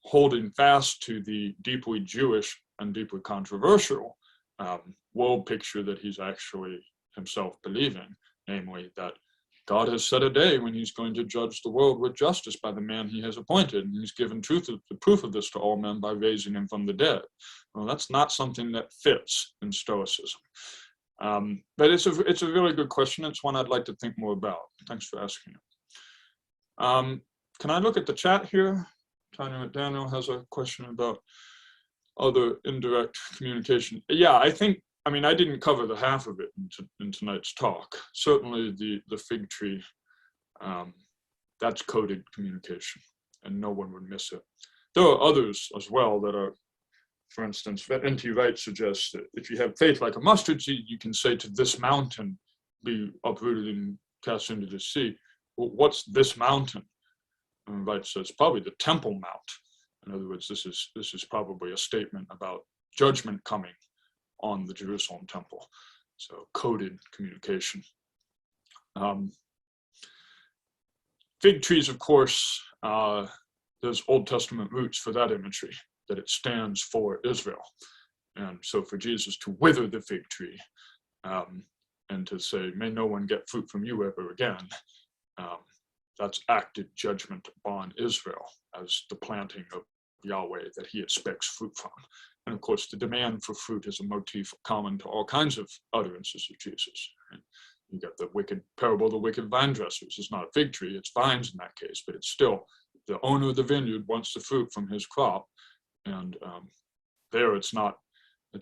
holding fast to the deeply Jewish and deeply controversial world picture that he's actually himself believing, namely that God has set a day when he's going to judge the world with justice by the man he has appointed, and he's given the proof of this to all men by raising him from the dead. Well, that's not something that fits in Stoicism. But it's a really good question. It's one I'd like to think more about. Thanks for asking it. Can I look at the chat here? Tanya McDaniel has a question about other indirect communication. Yeah, I didn't cover the half of it in tonight's talk. Certainly the fig tree, that's coded communication, and no one would miss it. There are others as well that are, for instance, N.T. Wright suggests that if you have faith like a mustard seed, you can say to this mountain, be uprooted and cast into the sea. Well, what's this mountain? And Wright says probably the Temple Mount. In other words, this is probably a statement about judgment coming on the Jerusalem temple. So coded communication. Fig trees, of course, there's Old Testament roots for that imagery, that it stands for Israel. And so for Jesus to wither the fig tree and to say, may no one get fruit from you ever again, that's acted judgment upon Israel as the planting of Yahweh that he expects fruit from. And of course, the demand for fruit is a motif common to all kinds of utterances of Jesus. Right? You got the parable of the wicked vine dressers. It's not a fig tree, it's vines in that case, but it's still the owner of the vineyard wants the fruit from his crop. And there it's not the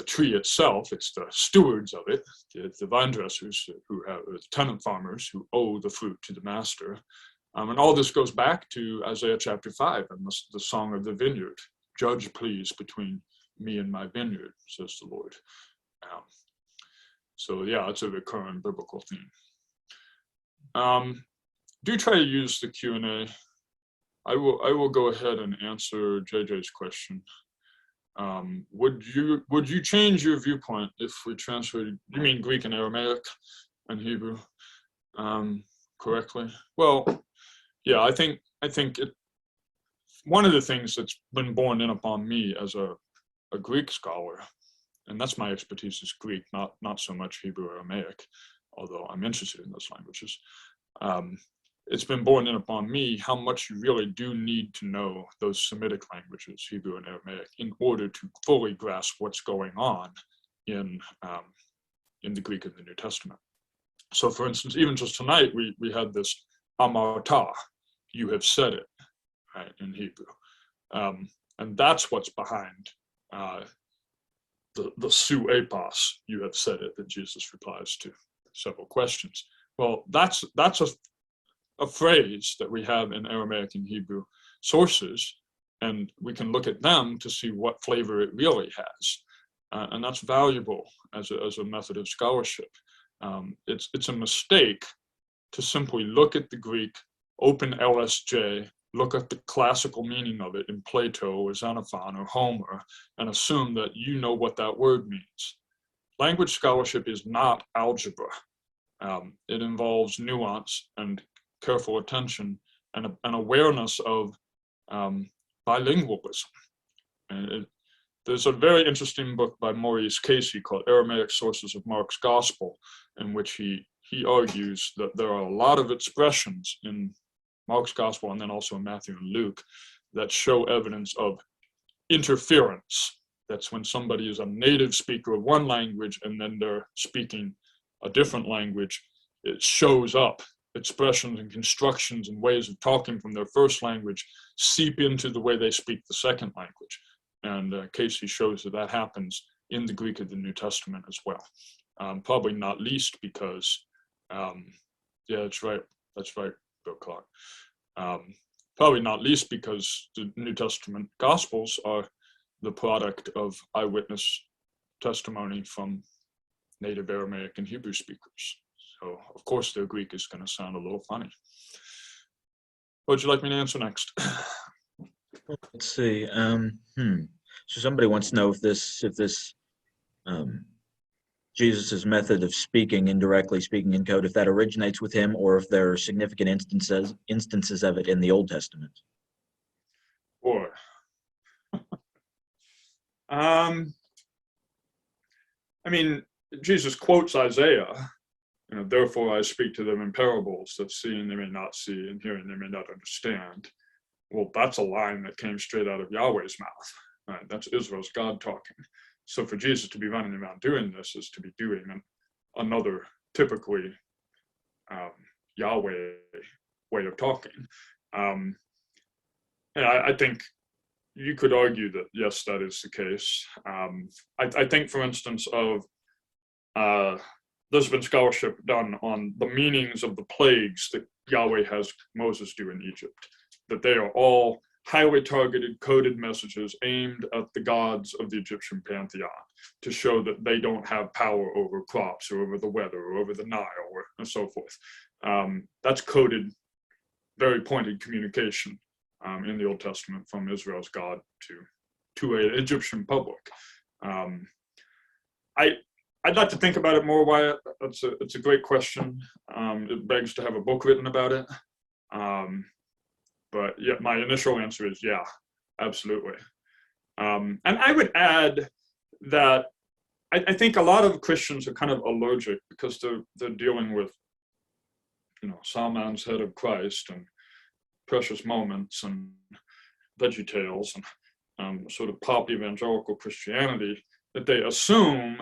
tree itself, it's the stewards of it, the vine dressers who have the tenant farmers who owe the fruit to the master. And all this goes back to Isaiah chapter 5 and the song of the vineyard. Judge, please, between me and my vineyard, says the Lord. So yeah, it's a recurring biblical theme. Do try to use the Q&A. I will go ahead and answer JJ's question. Would you change your viewpoint if we translated, you mean Greek and Aramaic and Hebrew correctly? Well, yeah, I think one of the things that's been borne in upon me as a Greek scholar, and that's my expertise, is Greek, not so much Hebrew or Aramaic, although I'm interested in those languages. It's been borne in upon me how much you really do need to know those Semitic languages, Hebrew and Aramaic, in order to fully grasp what's going on in the Greek of the New Testament. So for instance, even just tonight, we had this amarta, you have said it, right, in Hebrew. And that's what's behind the su epos, you have said it, that Jesus replies to several questions. Well, that's a phrase that we have in Aramaic and Hebrew sources, and we can look at them to see what flavor it really has. And that's valuable as a method of scholarship. It's a mistake to simply look at the Greek, open LSJ, look at the classical meaning of it in Plato or Xenophon or Homer, and assume that you know what that word means. Language scholarship is not algebra. It involves nuance and careful attention and an awareness of bilingualism. And there's a very interesting book by Maurice Casey called Aramaic Sources of Mark's Gospel, in which he argues that there are a lot of expressions in Mark's Gospel and then also in Matthew and Luke that show evidence of interference. That's when somebody is a native speaker of one language and then they're speaking a different language. It shows up. Expressions and constructions and ways of talking from their first language seep into the way they speak the second language. And Casey shows that happens in the Greek of the New Testament as well. Probably not least because, yeah, that's right, Bill Clark. Probably not least because the New Testament Gospels are the product of eyewitness testimony from native Aramaic and Hebrew speakers. So, of course, their Greek is going to sound a little funny. What would you like me to answer next? Let's see. So somebody wants to know if this Jesus's method of speaking, indirectly speaking in code, if that originates with him, or if there are significant instances of it in the Old Testament. Or, I mean, Jesus quotes Isaiah. Therefore I speak to them in parables, that seeing they may not see and hearing they may not understand. Well, that's a line that came straight out of Yahweh's mouth. Right? That's Israel's God talking. So for Jesus to be running around doing this is to be doing another typically Yahweh way of talking. And I think you could argue that, yes, that is the case. I think, for instance, there's been scholarship done on the meanings of the plagues that Yahweh has Moses do in Egypt, that they are all highly targeted, coded messages aimed at the gods of the Egyptian pantheon to show that they don't have power over crops or over the weather or over the Nile and so forth. That's coded, very pointed communication in the Old Testament from Israel's God to an Egyptian public. I'd like to think about it more, Wyatt. It's a great question. It begs to have a book written about it. But yeah, my initial answer is yeah, absolutely. And I would add that I think a lot of Christians are kind of allergic because they're dealing with, Salmon's head of Christ and precious moments and VeggieTales and sort of pop evangelical Christianity, that they assume,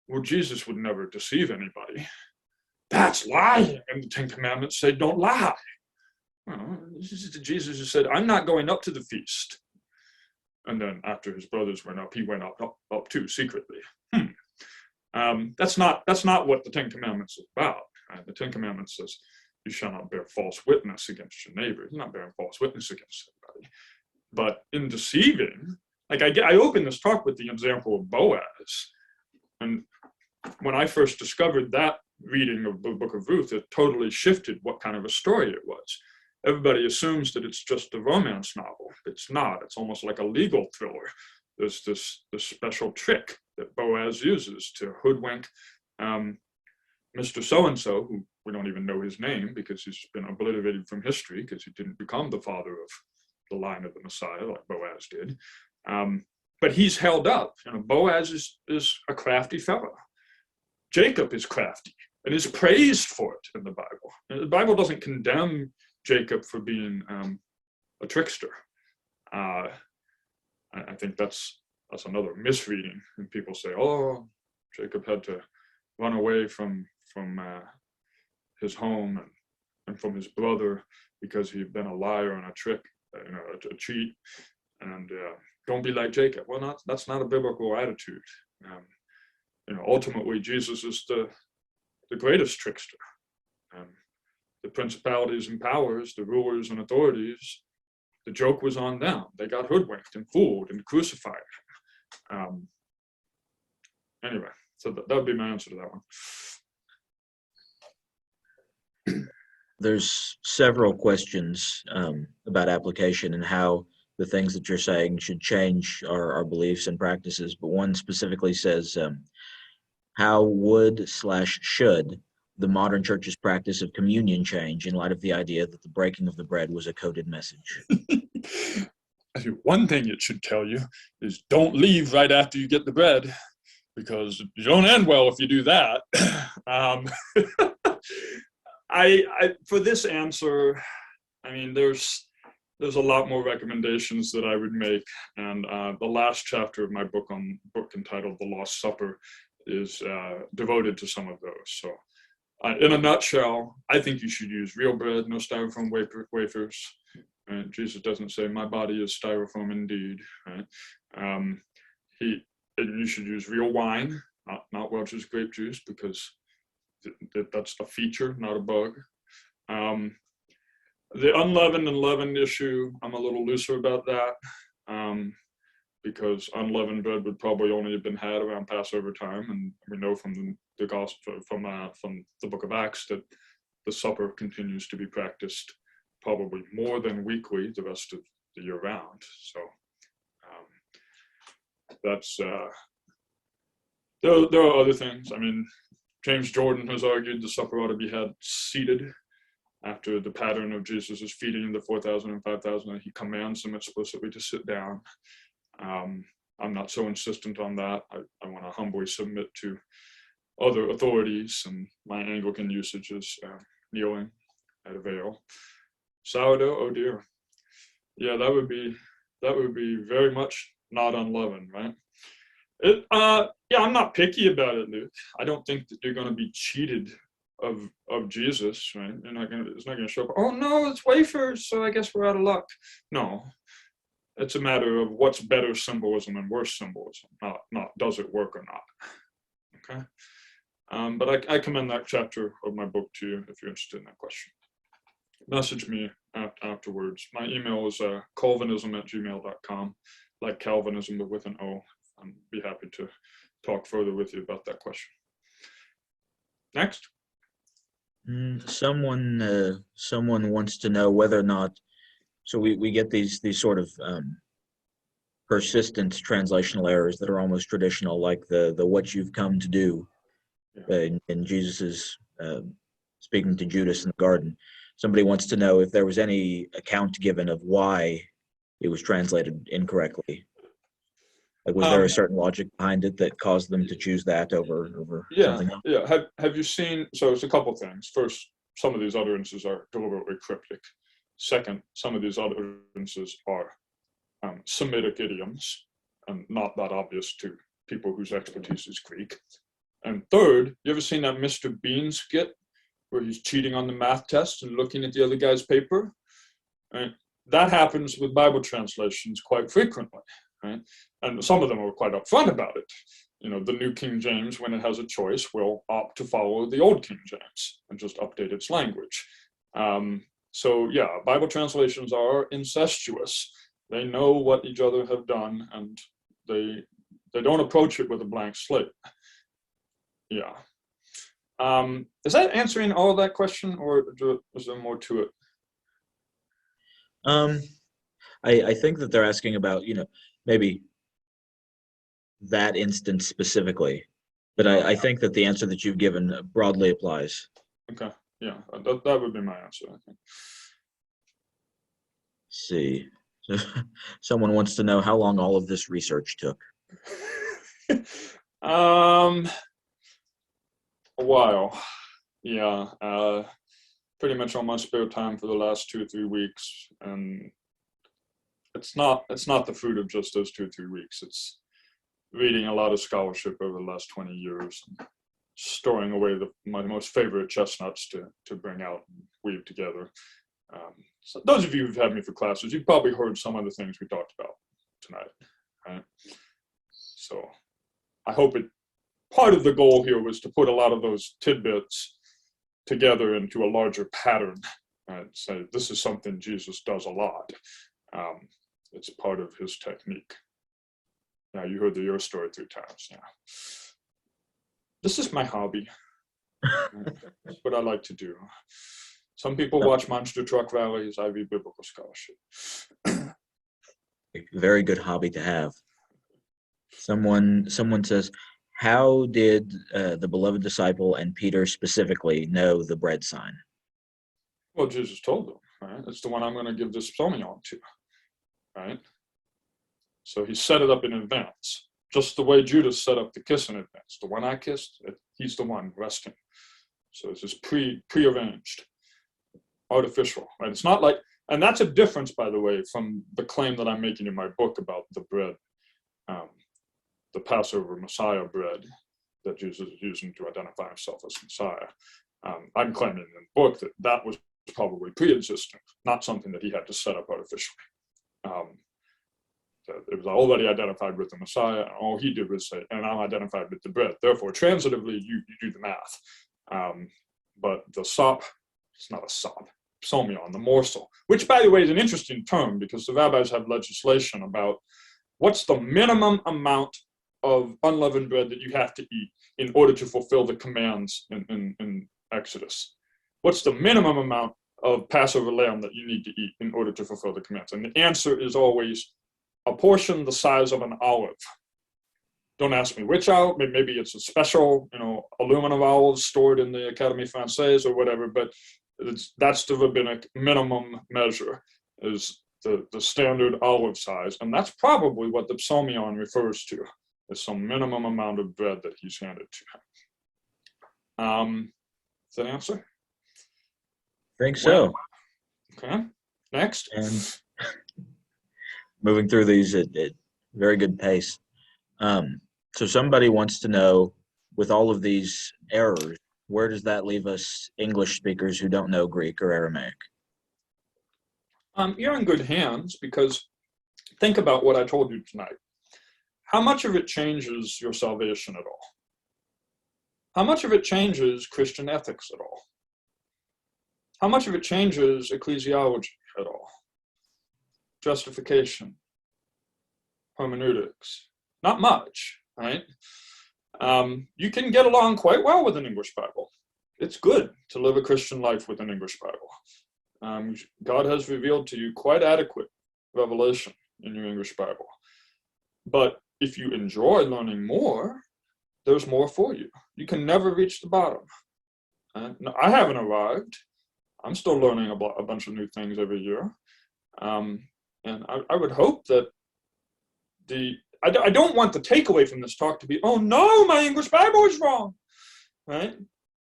well, Jesus would never deceive anybody. That's lying. And the Ten Commandments say, don't lie. Well, Jesus just said, I'm not going up to the feast. And then after his brothers went up, he went up too, secretly. That's not what the Ten Commandments is about. Right? The Ten Commandments says, you shall not bear false witness against your neighbor. He's not bearing false witness against anybody. But in deceiving, like I opened this talk with the example of Boaz. And when I first discovered that reading of the book of Ruth, it totally shifted what kind of a story it was. Everybody assumes that it's just a romance novel. It's not. It's almost like a legal thriller. There's this special trick that Boaz uses to hoodwink Mr. So-and-so, who we don't even know his name because he's been obliterated from history because he didn't become the father of the line of the Messiah like Boaz did. But he's held up. Boaz is a crafty fellow. Jacob is crafty and is praised for it in the Bible. And the Bible doesn't condemn Jacob for being a trickster. I think that's another misreading. And people say, "Oh, Jacob had to run away from his home and from his brother because he'd been a liar and a trick, a cheat." And don't be like Jacob. Well, that's not a biblical attitude. Ultimately, Jesus is the greatest trickster. The principalities and powers, the rulers and authorities, the joke was on them. They got hoodwinked and fooled and crucified. Anyway, so that would be my answer to that one. There's several questions about application and how the things that you're saying should change our beliefs and practices. But one specifically says, how would/should the modern church's practice of communion change in light of the idea that the breaking of the bread was a coded message? I think one thing it should tell you is don't leave right after you get the bread, because you don't end well if you do that. For this answer, I mean, there's a lot more recommendations that I would make, and the last chapter of my book entitled "The Lost Supper" is devoted to some of those. So, in a nutshell, I think you should use real bread, no styrofoam wafers. Right? Jesus doesn't say, "My body is styrofoam indeed." Right? You should use real wine, not Welch's grape juice, because that's a feature, not a bug. The unleavened and leavened issue, I'm a little looser about that, because unleavened bread would probably only have been had around Passover time, and we know from the gospel, from the book of Acts, that the supper continues to be practiced probably more than weekly the rest of the year round. So that's there are other things. I mean, James Jordan has argued the supper ought to be had seated, after the pattern of Jesus' feeding the 4,000 and 5,000, he commands them explicitly to sit down. I'm not so insistent on that. I want to humbly submit to other authorities, and my Anglican usage is kneeling at a veil. Sourdough, oh dear. Yeah, that would be very much not unleavened, right? Yeah, I'm not picky about it, Luke. I don't think that you're going to be cheated of Jesus, right? It's not gonna show up, "Oh no, it's wafers, so I guess we're out of luck." No, it's a matter of what's better symbolism and worse symbolism, not does it work or not. Okay, but I commend that chapter of my book to you if you're interested in that question. Message me afterwards. My email is colvinism@gmail.com, like Calvinism but with an O. I'd be happy to talk further with you about that question. Next. Someone wants to know whether or not, so we get these sort of persistent translational errors that are almost traditional, like the "what you've come to do" in Jesus's speaking to Judas in the garden. Somebody wants to know if there was any account given of why it was translated incorrectly. Like, was there a certain logic behind it that caused them to choose that over something else? Yeah. Have you seen? So it's a couple things. First, some of these utterances are deliberately cryptic. Second, some of these utterances are Semitic idioms, and not that obvious to people whose expertise is Greek. And third, you ever seen that Mr. Bean skit where he's cheating on the math test and looking at the other guy's paper? Right? That happens with Bible translations quite frequently. Right? And some of them are quite upfront about it. The New King James, when it has a choice, will opt to follow the Old King James and just update its language. So yeah, Bible translations are incestuous. They know what each other have done, and they don't approach it with a blank slate. Yeah. Is that answering all of that question, or is there more to it? I think that they're asking about, maybe that instance specifically, but I think that the answer that you've given broadly applies. Okay, yeah, that would be my answer, I think. Let's see. Someone wants to know how long all of this research took. A while. Yeah, pretty much on my spare time for the last 2 or 3 weeks, and it's not the fruit of just those 2 or 3 weeks. It's reading a lot of scholarship over the last 20 years, and storing away my most favorite chestnuts to bring out and weave together. So those of you who've had me for classes, you've probably heard some of the things we talked about tonight, right? So I hope part of the goal here was to put a lot of those tidbits together into a larger pattern, right? So this is something Jesus does a lot. It's part of his technique. Now, you heard your story 3 times. Yeah. This is my hobby. That's what I like to do. Some people watch Monster Truck Rallies. I read biblical scholarship. A very good hobby to have. Someone says, how did the beloved disciple and Peter specifically know the bread sign? Well, Jesus told them, right? It's the one I'm going to give this psalmion to, right? So he set it up in advance, just the way Judas set up the kiss in advance. The one I kissed, he's the one resting. So it's just pre-arranged, artificial, right? It's not like, and that's a difference, by the way, from the claim that I'm making in my book about the bread, the Passover Messiah bread that Jesus is using to identify himself as Messiah. I'm claiming in the book that was probably pre-existing, not something that he had to set up artificially. It was already identified with the Messiah, and all he did was say, and I'm identified with the bread. Therefore, transitively, you do the math. But the sop, it's not a sop, psalmion, the morsel, which, by the way, is an interesting term because the rabbis have legislation about what's the minimum amount of unleavened bread that you have to eat in order to fulfill the commands in Exodus. What's the minimum amount of Passover lamb that you need to eat in order to fulfill the commands? And the answer is always a portion the size of an olive. Don't ask me which olive. Maybe it's a special, aluminum olive stored in the Académie Française or whatever, but that's the rabbinic minimum measure, is the standard olive size. And that's probably what the psalmion refers to, is some minimum amount of bread that he's handed to him. Does that answer? I think so. Okay, next. And moving through these at very good pace. So somebody wants to know, with all of these errors, where does that leave us English speakers who don't know Greek or Aramaic? You're in good hands, because think about what I told you tonight. How much of it changes your salvation at all? How much of it changes Christian ethics at all? How much of it changes ecclesiology at all? Justification, hermeneutics? Not much, right? You can get along quite well with an English Bible. It's good to live a Christian life with an English Bible. God has revealed to you quite adequate revelation in your English Bible. But if you enjoy learning more, there's more for you. You can never reach the bottom. I haven't arrived. I'm still learning a bunch of new things every year. And I would hope that I don't want the takeaway from this talk to be, oh no, my English Bible is wrong, right?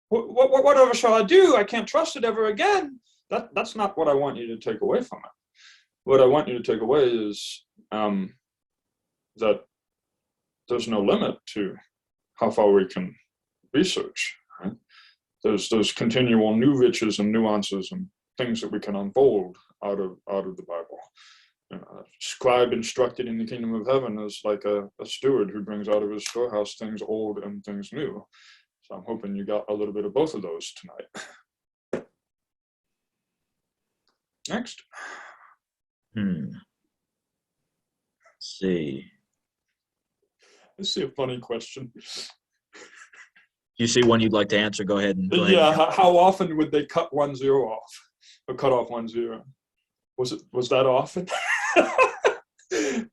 Whatever shall I do? I can't trust it ever again. That's not what I want you to take away from it. What I want you to take away is that there's no limit to how far we can research, right? There's continual new riches and nuances and things that we can unfold out of the Bible. A scribe instructed in the kingdom of heaven is like a steward who brings out of his storehouse things old and things new. So I'm hoping you got a little bit of both of those tonight. Next. see. Let's see a funny question. You see one you'd like to answer? Go ahead and Yeah, how often would they cut 1 0 off, or cut off 1 0? Was that often?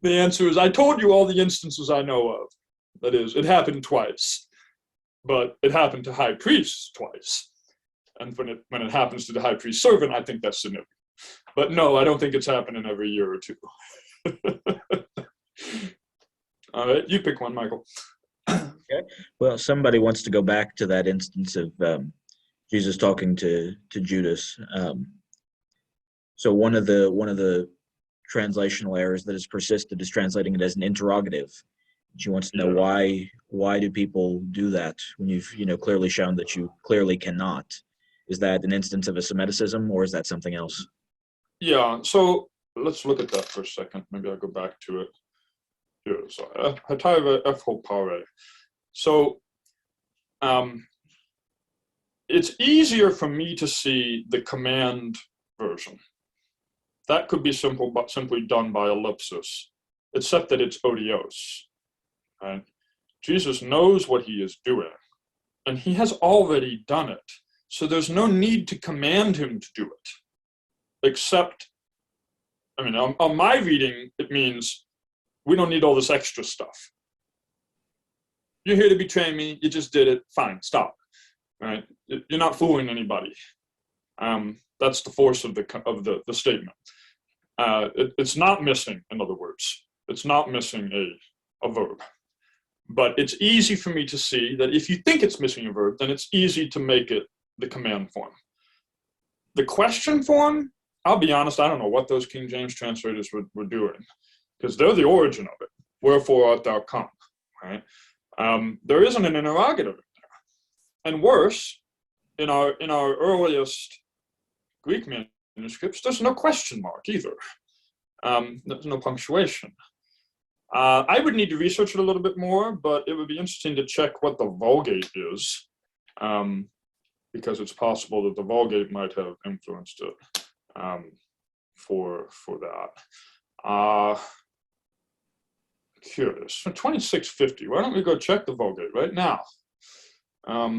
The answer is, I told you all the instances I know of. That is, it happened twice, but it happened to high priests twice. And when it happens to the high priest's servant, I think that's significant. But no, I don't think it's happening every year or two. All right, you pick one, Michael. Okay. Well, somebody wants to go back to that instance of Jesus talking to Judas. So one of the translational errors that has persisted is translating it as an interrogative. She wants to know why do people do that when you've clearly shown that you clearly cannot. Is that an instance of a Semiticism, or is that something else? Yeah, so let's look at that for a second. Maybe I'll go back to it. Here, so So it's easier for me to see the command version. That could be simply done by ellipsis, except that it's odios. Right? Jesus knows what he is doing, and he has already done it. So there's no need to command him to do it, except, on my reading, it means we don't need all this extra stuff. You're here to betray me. You just did it. Fine, stop. Right? You're not fooling anybody. That's the force of the statement. It's not missing, in other words. It's not missing a verb. But it's easy for me to see that if you think it's missing a verb, then it's easy to make it the command form. The question form, I'll be honest, I don't know what those King James translators were doing, because they're the origin of it. Wherefore art thou come? Right? There isn't an interrogative in there. And worse, in our earliest Greek manuscripts, there's no question mark either. There's no punctuation. I would need to research it a little bit more, but it would be interesting to check what the Vulgate is, because it's possible that the Vulgate might have influenced it for that. Curious. 2650. Why don't we go check the Vulgate right now? Let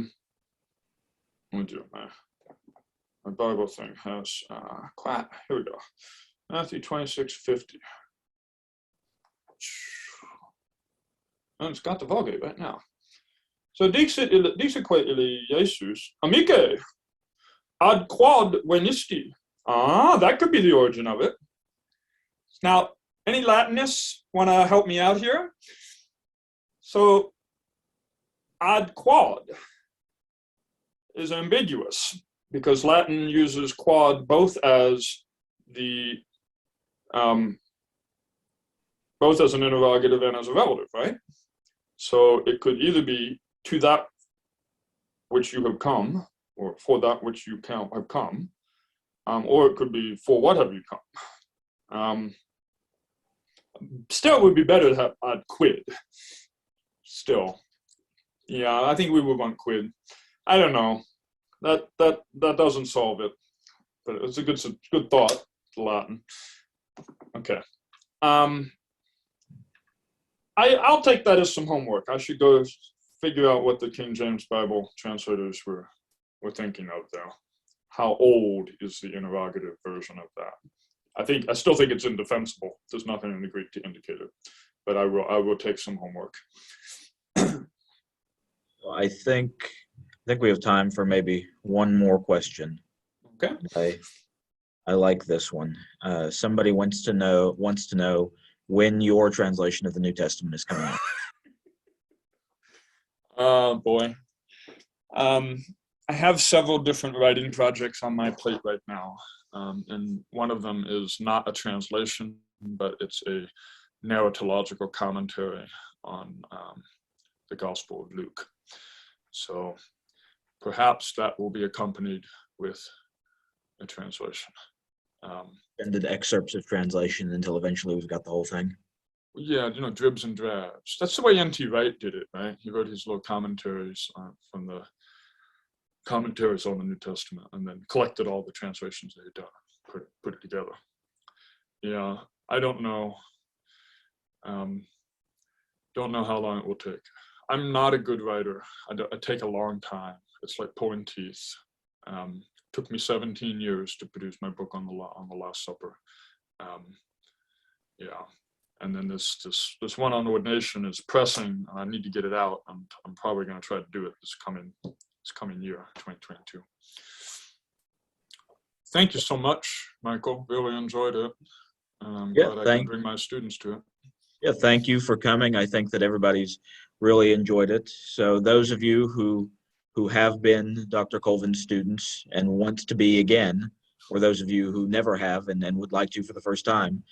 me do it. My Bible thing has here we go. Matthew 2650. And it's got the Vulgate right now. So dixit illi Jesus, amice, ad quod venisti. That could be the origin of it. Now, any Latinists want to help me out here? So, ad quod is ambiguous because Latin uses quod both as both as an interrogative and as a relative, right? So it could either be to that which you have come, or for that which you have come, or it could be for what have you come. Still, it would be better to have ad quid. Still, yeah, I think we would want quid. I don't know. That doesn't solve it, but it's a good thought. Latin. Okay. I'll take that as some homework. I should go figure out what the King James Bible translators were thinking of there. How old is the interrogative version of that? I still think it's indefensible. There's nothing in the Greek to indicate it, but I will take some homework. I think we have time for maybe one more question. Okay. I like this one. Somebody wants to know when your translation of the New Testament is coming out. Oh boy. I have several different writing projects on my plate right now. And one of them is not a translation, but it's a narratological commentary on the Gospel of Luke. So perhaps that will be accompanied with a translation. And the excerpts of translation until eventually we've got the whole thing. Yeah, dribs and drabs. That's the way N.T. Wright did it, right? He wrote his little commentaries from the commentaries on the New Testament, and then collected all the translations they had done, put it together. Yeah, I don't know. Don't know how long it will take. I'm not a good writer. I take a long time. It's like pulling teeth. Took me 17 years to produce my book on the Last Supper. Yeah, and then this one on ordination is pressing. I need to get it out. I'm probably going to try to do it this coming year, 2022. Thank you so much, Michael. Really enjoyed it. I'm glad I can bring my students to it. Yeah, thank you for coming. I think that everybody's really enjoyed it. So those of you who have been Dr. Colvin's students and want to be again, or those of you who never have and would like to for the first time,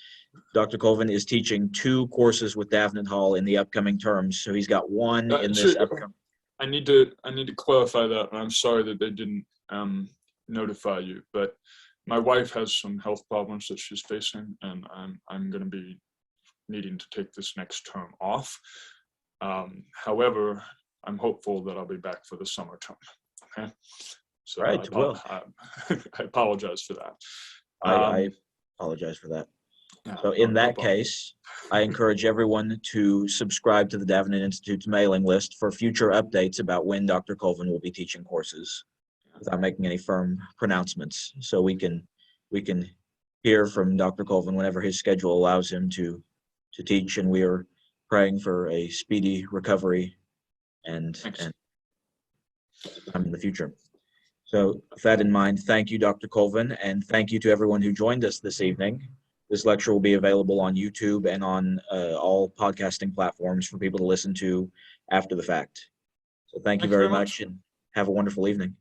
Dr. Colvin is teaching 2 courses with Davenant Hall in the upcoming terms. So he's got one in this upcoming. I need to clarify that, and I'm sorry that they didn't notify you, but my wife has some health problems that she's facing, and I'm going to be needing to take this next term off. However, I'm hopeful that I'll be back for the summer term. Okay, so right. I apologize for that. I apologize for that. So in that case, I encourage everyone to subscribe to the Davenant Institute's mailing list for future updates about when Dr. Colvin will be teaching courses, without making any firm pronouncements. So we can hear from Dr. Colvin whenever his schedule allows him to teach, and we are praying for a speedy recovery and time in the future. So with that in mind, thank you, Dr. Colvin, and thank you to everyone who joined us this evening. This lecture will be available on YouTube and on all podcasting platforms for people to listen to after the fact. So thank you very much, and have a wonderful evening.